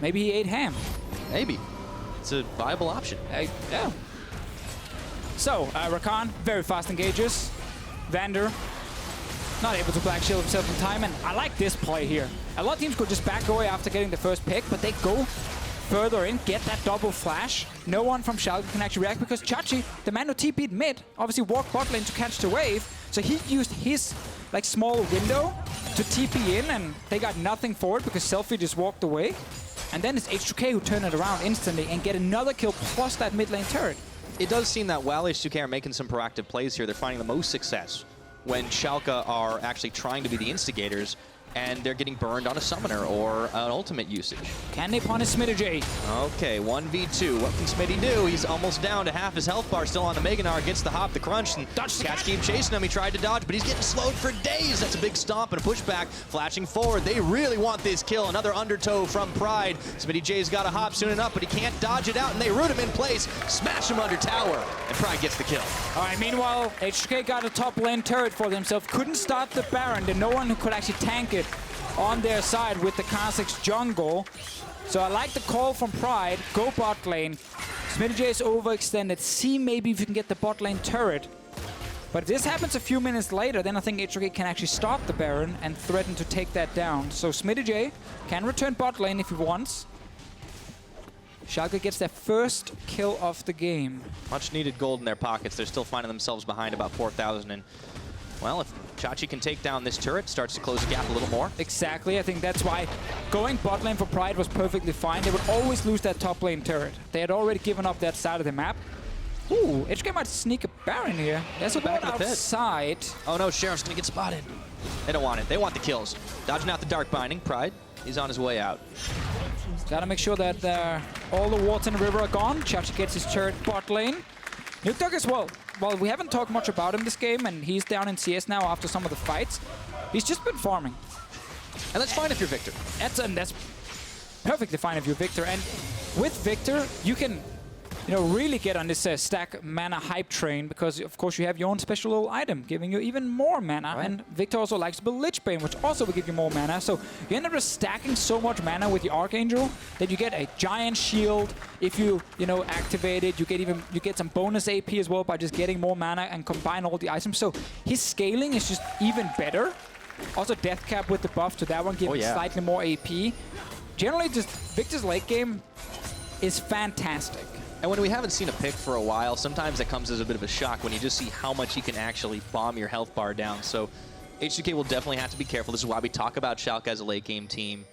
Maybe he ate ham. Maybe. It's a viable option. Yeah. So, Rakan, very fast engages. VandeR, not able to black shield himself in time, and I like this play here. A lot of teams could just back away after getting the first pick, but they go further in, get that double flash. No one from Schalke can actually react because Chachi, the man who TP'd mid, obviously walked bot lane to catch the wave, so he used his like small window to TP in, and they got nothing for it because Selfie just walked away. And then it's H2k who turn it around instantly and get another kill plus that mid lane turret. It does seem that while H2k are making some proactive plays here, they're finding the most success when Schalke are actually trying to be the instigators and they're getting burned on a summoner or an ultimate usage. Can they punish Smittyj? Okay, 1v2. What can Smittyj do? He's almost down to half his health bar, still on the Gnar, gets the hop, the crunch, and Cats keep chasing him. He tried to dodge, but he's getting slowed for days. That's a big stomp and a pushback. Flashing forward, they really want this kill. Another undertow from Pride. Smittyj's got a hop soon enough, but he can't dodge it out, and they root him in place, smash him under tower, and Pride gets the kill. All right, meanwhile, H2k got a top lane turret for themselves. Couldn't start the Baron. There's no one who could actually tank it on their side with the Kha'Zix jungle. So I like the call from Pride. Go bot lane. Smittyj is overextended. See maybe if you can get the bot lane turret. But if this happens a few minutes later, then I think H2k can actually stop the Baron and threaten to take that down. So Smittyj can return bot lane if he wants. Schalke gets their first kill of the game. Much needed gold in their pockets. They're still finding themselves behind about 4,000. And, well, if Chachi can take down this turret, starts to close the gap a little more. Exactly. I think that's why going bot lane for Pride was perfectly fine. They would always lose that top lane turret. They had already given up that side of the map. Ooh, HK might sneak a Baron here. There's a back bot of the pit. outside. Oh no, Sheriff's gonna get spotted. They don't want it. They want the kills. Dodging out the dark binding. Pride, he's on his way out. Gotta make sure that all the wards in the river are gone. Chachi gets his turret bot lane. Nukeduck as well. Well, we haven't talked much about him this game, and he's down in CS now after some of the fights. He's just been farming. And that's fine if you're Viktor. That's perfectly fine if you're Viktor. And with Viktor, you can, really get on this stack mana hype train because, of course, you have your own special little item giving you even more mana. Right. And Viktor also likes to build Lich Bane, which also will give you more mana. So you end up just stacking so much mana with the Archangel that you get a giant shield. If you, activate it, you get some bonus AP as well by just getting more mana and combine all the items. So his scaling is just even better. Also death cap with the buff to that one, giving slightly more AP. Generally, just Viktor's late game is fantastic. And when we haven't seen a pick for a while, sometimes that comes as a bit of a shock when you just see how much he can actually bomb your health bar down. So H2k will definitely have to be careful. This is why we talk about Schalke as a late game team.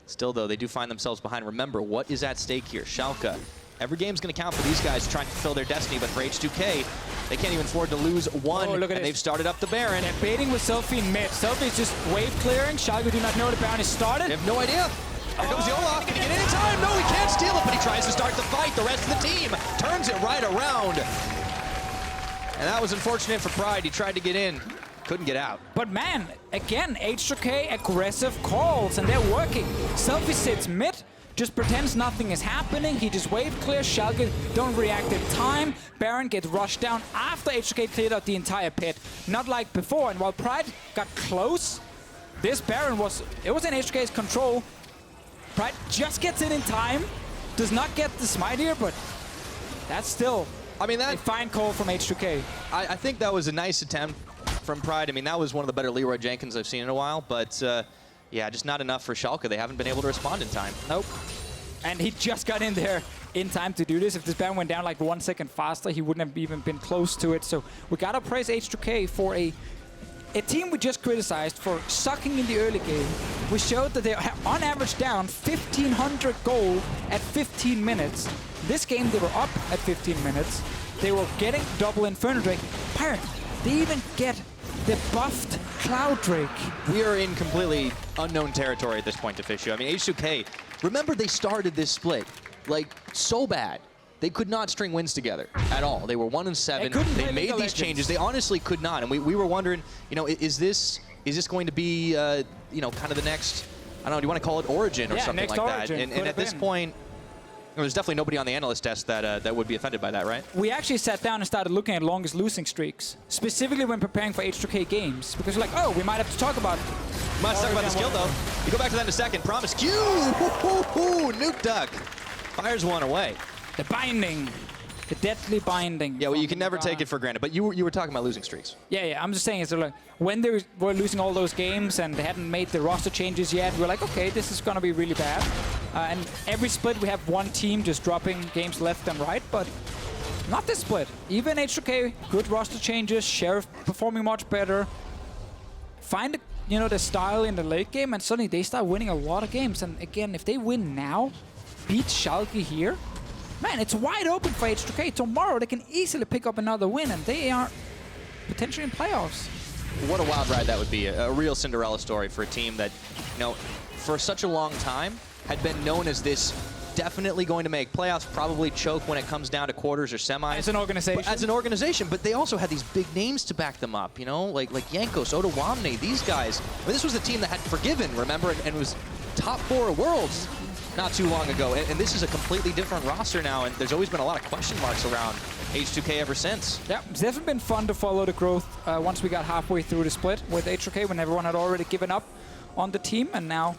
Still, though, they do find themselves behind. Remember, what is at stake here? Schalke. Every game's going to count for these guys trying to fulfill their destiny, but for H2k, they can't even afford to lose one, look at and they've started up the Baron. They're baiting with Selfie in mid. Selfie's just wave clearing. Schalke do not know the Baron is started. They have no idea. Here comes the Olaf. Can he get in time? No, he can't steal it, but he tries to start the fight. The rest of the team turns it right around. And that was unfortunate for Pride. He tried to get in, couldn't get out. But man, again, H2k aggressive calls, and they're working. Selfie sits mid, just pretends nothing is happening. He just wave clears. Schalke don't react in time. Baron gets rushed down after H2k cleared out the entire pit. Not like before. And while Pride got close, this Baron was in H2k's control. Pride just gets in time, does not get the smite here, but that's still a fine call from H2k. I think that was a nice attempt from Pride. I mean, that was one of the better Leroy Jenkins I've seen in a while, but yeah, just not enough for Schalke. They haven't been able to respond in time. Nope. And he just got in there in time to do this. If this Baron went down like 1 second faster, he wouldn't have even been close to it. So we gotta praise H2k for a team we just criticized for sucking in the early game. We showed that they're on average down 1,500 gold at 15 minutes. This game, they were up at 15 minutes. They were getting double Inferno Drake. Pirate, they even get the buffed Cloud Drake. We are in completely unknown territory at this point, Deficio. I mean, H2k, remember they started this split, like, so bad. They could not string wins together at all. They were 1-7. They made these changes. They honestly could not. And we were wondering, is this going to be, kind of the next, I don't know, do you want to call it Origin or something like that? And at this point, there's definitely nobody on the analyst desk that would be offended by that, right? We actually sat down and started looking at longest losing streaks, specifically when preparing for H2k games, because we're like, oh, we might have to talk about. Must talk about the skill though. You go back to that in a second. Promisq. Nukeduck fires one away. The binding. The deadly binding. Yeah, well, you can never take it for granted. But you were talking about losing streaks. Yeah, I'm just saying, it's like when they were losing all those games and they hadn't made the roster changes yet, we were like, okay, this is going to be really bad. And every split we have one team just dropping games left and right, but not this split. Even H2k, good roster changes, Sheriff performing much better. Find the style in the late game, and suddenly they start winning a lot of games. And again, if they win now, beat Schalke here, man, it's wide open for H2k. Tomorrow they can easily pick up another win, and they are potentially in playoffs. What a wild ride that would be. A real Cinderella story for a team that, for such a long time had been known as this definitely going to make playoffs, probably choke when it comes down to quarters or semis. As an organization? As an organization, but they also had these big names to back them up, like Jankos, Otawamne, these guys. I mean, this was a team that had Forgiven, remember, and was top 4 Worlds not too long ago. And this is a completely different roster now, and there's always been a lot of question marks around H2k ever since. Yeah, it's definitely been fun to follow the growth once we got halfway through the split with H2k when everyone had already given up on the team, and now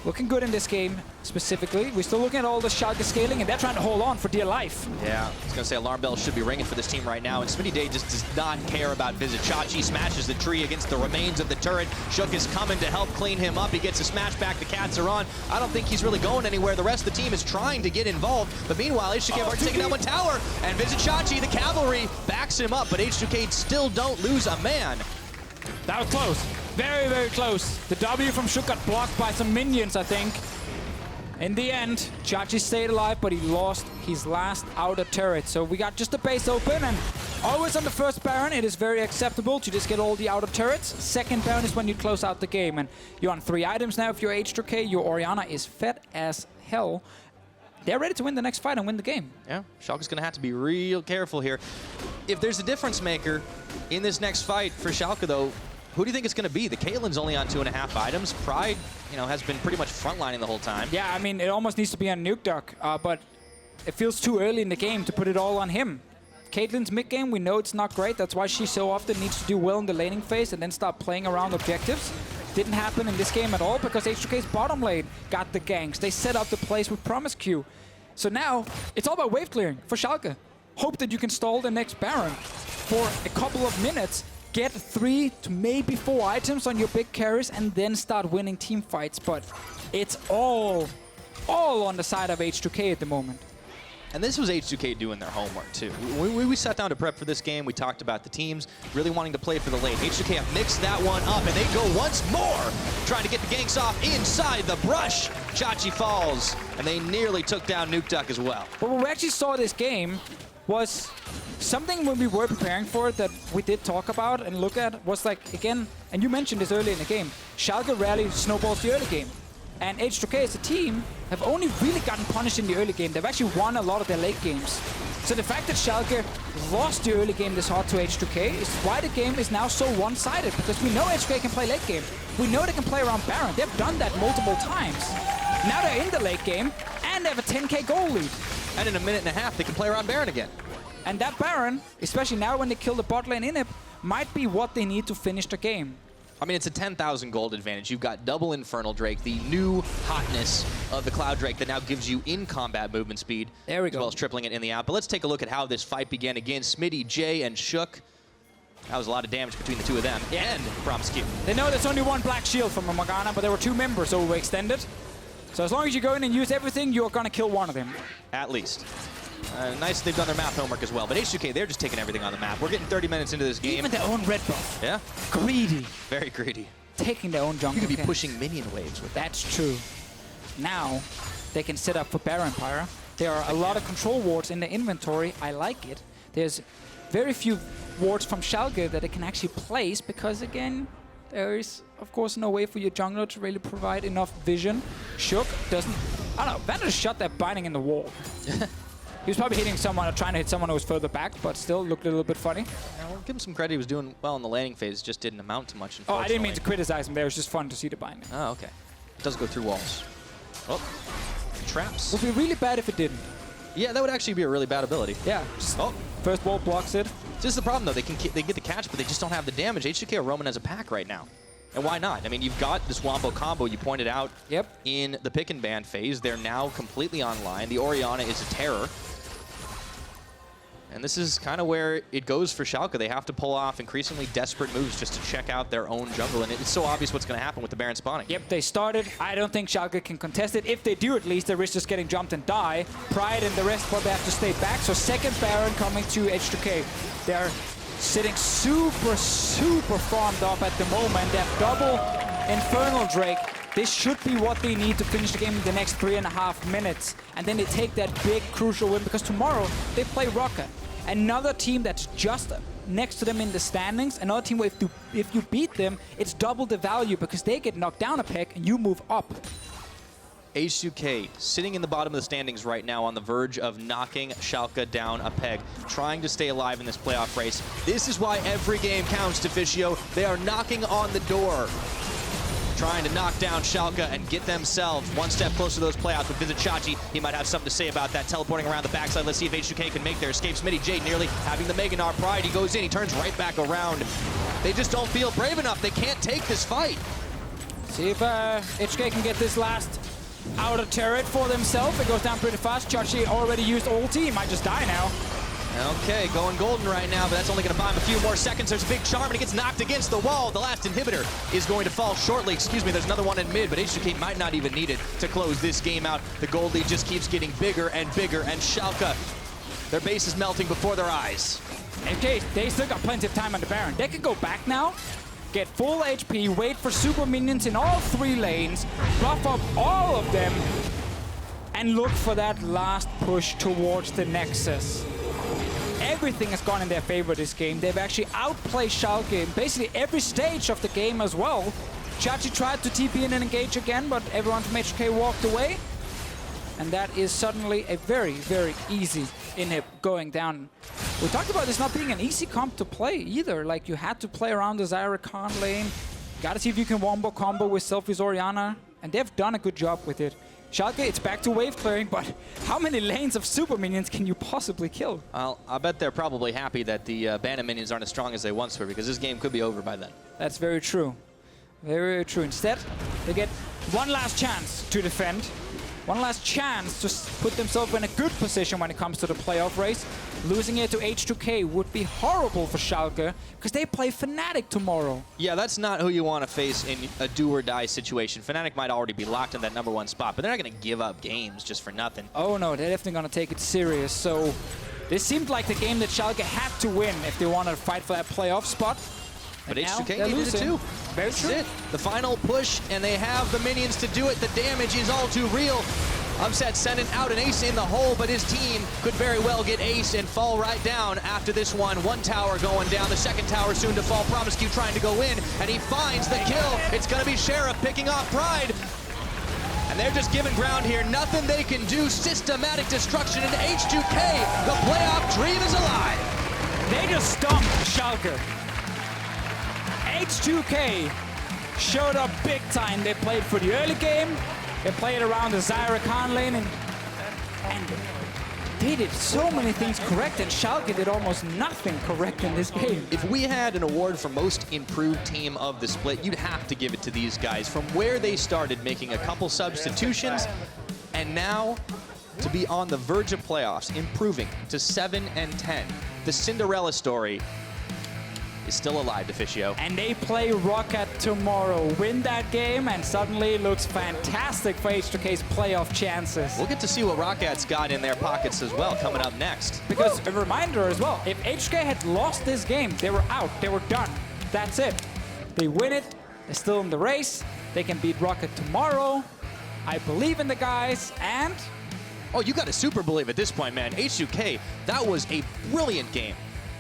looking good in this game specifically. We're still looking at all the Schalke scaling, and they're trying to hold on for dear life. Yeah, I was going to say alarm bells should be ringing for this team right now, and Smittyj just does not care about Vizicsacsi. Smashes the tree against the remains of the turret. Sjokz is coming to help clean him up. He gets a smash back. The cats are on. I don't think he's really going anywhere. The rest of the team is trying to get involved, but meanwhile, H2k have already taken down one tower, and Vizicsacsi, the cavalry, backs him up, but H2k still don't lose a man. That was close. Very, very close. The W from Sjokz got blocked by some minions, I think. In the end, Chachi stayed alive, but he lost his last outer turret. So we got just the base open, and always on the first Baron, it is very acceptable to just get all the outer turrets. Second Baron is when you close out the game, and you're on 3 items now. If you're H2k, your Orianna is fed as hell. They're ready to win the next fight and win the game. Yeah, Schalke is going to have to be real careful here. If there's a difference maker in this next fight for Schalke, though, who do you think it's going to be? The Caitlyn's only on 2.5 items. Pride, has been pretty much frontlining the whole time. Yeah, I mean, it almost needs to be on Nukeduck, but it feels too early in the game to put it all on him. Caitlyn's mid game, we know it's not great. That's why she so often needs to do well in the laning phase and then start playing around objectives. Didn't happen in this game at all because H2k's bottom lane got the ganks. They set up the plays with Promisq. So now, it's all about wave clearing for Schalke. Hope that you can stall the next Baron for a couple of minutes, get 3 to maybe 4 items on your big carries, and then start winning team fights. But it's all on the side of H2k at the moment. And this was H2k doing their homework, too. We sat down to prep for this game. We talked about the teams really wanting to play for the lane. H2k have mixed that one up, and they go once more, trying to get the ganks off inside the brush. Chachi falls, and they nearly took down Nukeduck as well. But what we actually saw this game was something when we were preparing for it that we did talk about and look at was like, again, and you mentioned this early in the game, Schalke rarely snowballs the early game. And H2k as a team have only really gotten punished in the early game. They've actually won a lot of their late games. So the fact that Schalke lost the early game this hard to H2k is why the game is now so one-sided, because we know H2k can play late game. We know they can play around Baron. They've done that multiple times. Now they're in the late game, and they have a 10k goal lead. And in a minute and a half, they can play around Baron again. And that Baron, especially now when they kill the bot lane inhib, might be what they need to finish the game. I mean, it's a 10,000 gold advantage. You've got double Infernal Drake, the new hotness of the Cloud Drake that now gives you in-combat movement speed. There we go. As well as tripling it in the out. But let's take a look at how this fight began again. Smittyj and Sjokz. That was a lot of damage between the two of them. And Promisq. They know there's only one black shield from a Morgana, but there were 2 members overextended. So as long as you go in and use everything, you're going to kill one of them. At least. Nice they've done their map homework as well. But H2k, they're just taking everything on the map. We're getting 30 minutes into this game. Even their own red buff. Yeah. Greedy. Very greedy. Taking their own jungle. You could be pushing minion waves with that. That's true. Now, they can set up for Baron Pyra. There are a lot of control wards in the inventory. I like it. There's very few wards from Schalke that they can actually place because, again, there is, of course, no way for your jungler to really provide enough vision. Sjokz doesn't... I don't know. VandeR shot that binding in the wall. He was probably hitting someone or trying to hit someone who was further back, but still looked a little bit funny. Yeah, well, give him some credit. He was doing well in the laning phase. Just didn't amount to much, Oh, I didn't mean to criticize him there. It was just fun to see the binding. Oh, okay. It does go through walls. Oh, traps. Would be really bad if it didn't. Yeah, that would actually be a really bad ability. Yeah. Oh. First wall blocks it. This is the problem, though. They get the catch, but they just don't have the damage. H2k are roaming as a pack right now. And why not? I mean, you've got this Wombo combo you pointed out in the pick and ban phase. They're now completely online. The Orianna is a terror. And this is kind of where it goes for Schalke. They have to pull off increasingly desperate moves just to check out their own jungle. And it's so obvious what's going to happen with the Baron spawning. Yep, they started. I don't think Schalke can contest it. If they do, at least, they risk just getting jumped and die. Pride and the rest probably have to stay back. So second Baron coming to H2k. They're sitting super, super farmed up at the moment. They have double Infernal Drake. This should be what they need to finish the game in the next 3.5 minutes. And then they take that big, crucial win, because tomorrow they play Rakan. Another team that's just next to them in the standings. Another team where if you beat them, it's double the value, because they get knocked down a peg and you move up. H2k sitting in the bottom of the standings right now on the verge of knocking Schalke down a peg, trying to stay alive in this playoff race. This is why every game counts, Deficio. They are knocking on the door, trying to knock down Schalke and get themselves one step closer to those playoffs. With Vizicsacsi, he might have something to say about that, teleporting around the backside. Let's see if H2k can make their escape. Smittyj nearly having the Gnar Pride. He goes in, he turns right back around. They just don't feel brave enough. They can't take this fight. See if H2k can get this last outer turret for themselves. It goes down pretty fast. Sjokz already used ulti. He might just die now. Okay, going golden right now, but that's only going to buy him a few more seconds. There's a big charm, and he gets knocked against the wall. The last inhibitor is going to fall shortly. Excuse me, there's another one in mid, but H2k might not even need it to close this game out. The gold lead just keeps getting bigger and bigger, and Schalke, their base is melting before their eyes. Okay, they still got plenty of time on the Baron. They can go back now, get full HP, wait for super minions in all 3 lanes, buff up all of them, and look for that last push towards the Nexus. Everything has gone in their favor this game. They've actually outplayed Schalke in basically every stage of the game as well. Sjokz tried to TP in and engage again, but everyone from H2k walked away. And that is suddenly a very, very easy inhib going down. We talked about this not being an easy comp to play either. Like, you had to play around the Xayah Rakan lane. Gotta see if you can wombo combo with Selfie's Orianna. And they've done a good job with it. Schalke, it's back to wave clearing, but how many lanes of super minions can you possibly kill? Well, I bet they're probably happy that the Bandit minions aren't as strong as they once were, because this game could be over by then. That's very true. Very, very true. Instead, they get one last chance to defend. One last chance to put themselves in a good position when it comes to the playoff race. Losing it to H2k would be horrible for Schalke, because they play Fnatic tomorrow. Yeah, that's not who you want to face in a do-or-die situation. Fnatic might already be locked in that #1 spot, but they're not going to give up games just for nothing. Oh no, they're definitely going to take it serious. So this seemed like the game that Schalke had to win if they wanted to fight for that playoff spot. But And H2k needed it too. Very That's true. it. The final push, and they have the minions to do it. The damage is all too real. Upset sending out an ace in the hole, but his team could very well get ace and fall right down after this one. One tower going down, the second tower soon to fall. Promisq trying to go in, and he finds the kill. It's going to be Sheriff picking off Pride. And they're just giving ground here. Nothing they can do. Systematic destruction into H2k. The playoff dream is alive. They just stomped Schalke. H2k showed up big time. They played for the early game. They played around the Xayah Rakan lane, and they did so many things correct, and Schalke did almost nothing correct in this game. If we had an award for most improved team of the split, you'd have to give it to these guys. From where they started making a couple substitutions, and now to be on the verge of playoffs, improving to 7-10. The Cinderella story is still alive, Deficio. And they play Rocket tomorrow. Win that game, and suddenly it looks fantastic for H2k's playoff chances. We'll get to see what Rocket's got in their pockets as well coming up next. Because a reminder as well, if H2k had lost this game, they were out, they were done. That's it. They win it, they're still in the race, they can beat Rocket tomorrow. I believe in the guys, and... Oh, you got to super believe at this point, man. H2k, that was a brilliant game.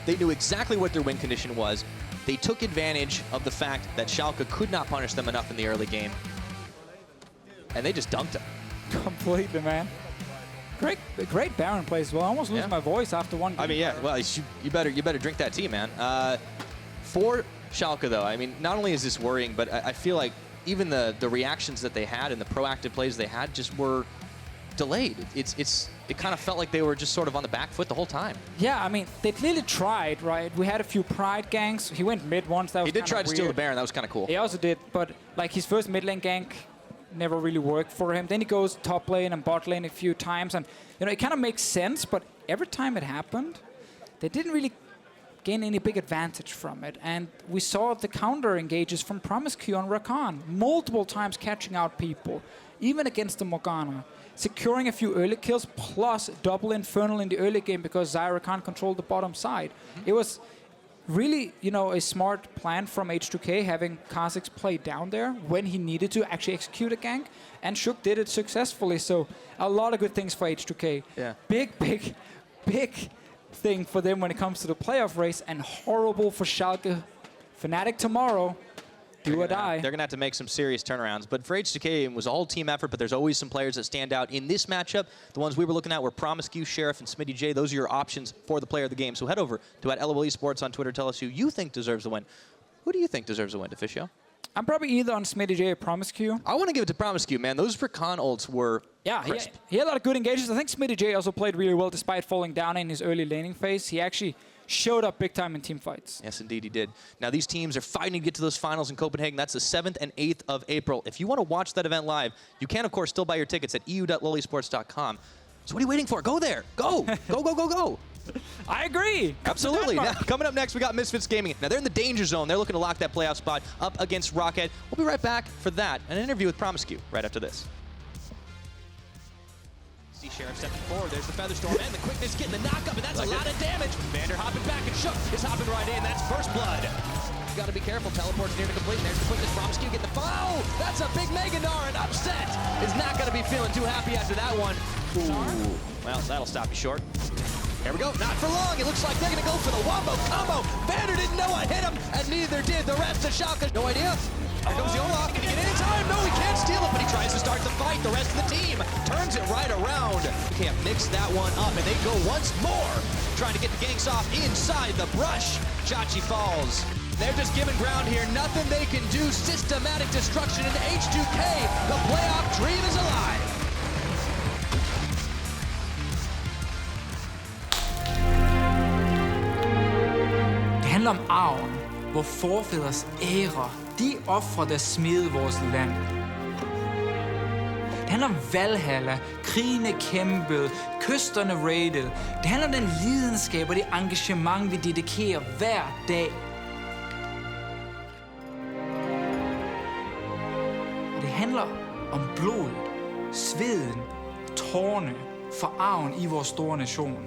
They knew exactly what their win condition was. They took advantage of the fact that Schalke could not punish them enough in the early game. And they just dunked them. Completely, man. Great Baron play as well. I almost lose my voice after one game. I mean, yeah, well, you better drink that tea, man. For Schalke, though, I mean, not only is this worrying, but I feel like even the reactions that they had and the proactive plays they had just were delayed. It kind of felt like they were just sort of on the back foot the whole time. Yeah, I mean, they clearly tried, right? We had a few Pride ganks. He went mid once. That was He did try to steal the weird. Baron. That was kind of cool. He also did, but like his first mid lane gank never really worked for him. Then he goes top lane and bot lane a few times, and it kind of makes sense. But every time it happened, they didn't really gain any big advantage from it. And we saw the counter engages from Promisq on Rakan multiple times, catching out people, even against the Morgana, securing a few early kills plus double Infernal in the early game because Xayah can't control the bottom side. It was really, a smart plan from H2k, having Kha'Zix play down there when he needed to actually execute a gank, and Sjokz did it successfully. So a lot of good things for H2k. Yeah. Big thing for them when it comes to the playoff race, and horrible for Schalke. Fnatic tomorrow. Do or die. They're going to have to make some serious turnarounds. But for H2k, it was a whole team effort, but there's always some players that stand out. In this matchup, the ones we were looking at were Promisq, Sheriff, and Smittyj. Those are your options for the player of the game. So head over to @LOL Esports on Twitter. Tell us who you think deserves the win. Who do you think deserves the win, Deficio? I'm probably either on Smittyj or Promisq. I want to give it to Promisq, man. Those Rakan ults were crisp. He had a lot of good engages. I think Smittyj also played really well despite falling down in his early laning phase. He actually showed up big time in team fights. Yes, indeed he did. Now, these teams are fighting to get to those finals in Copenhagen. That's the 7th and 8th of April. If you want to watch that event live, you can, of course, still buy your tickets at eu.lolesports.com. So what are you waiting for? Go there. Go. Go. I agree. Absolutely. Now, coming up next, we got Misfits Gaming. Now, they're in the danger zone. They're looking to lock that playoff spot up against Rocket. We'll be right back for that and an interview with Promisq right after this. See Sheriff stepping forward. There's the Featherstorm and the quickness getting the knock up, and that's a lot of damage. VandeR hopping back, and Sjokz is hopping right in. That's first blood. You got to be careful. Teleport's near to complete. And there's the quickness. Promisq getting the foul. That's a big Gnar, and Upset is not going to be feeling too happy after that one. Ooh. Well, that'll stop you short. Here we go. Not for long. It looks like they're going to go for the wombo combo. VandeR didn't know what hit him, and neither did the rest of Schalke. No idea. Here comes the Olaf. Can he get any time? No, he can't steal it, but he tries to start the fight. The rest of the team turns it right around. You can't mix that one up, and they go once more, trying to get the ganks off inside the brush. Xayah falls. They're just giving ground here. Nothing they can do. Systematic destruction in H2k. The playoff dream is alive. Det handler om arven, hvor forfædres ære, de ofre, der smede vores land. Det handler om Valhalla, krigene kæmpet, kysterne raided. Det handler om den lidenskab og det engagement, vi dedikerer hver dag. Og det handler om blodet, sveden, tårne for arven i vores store nation.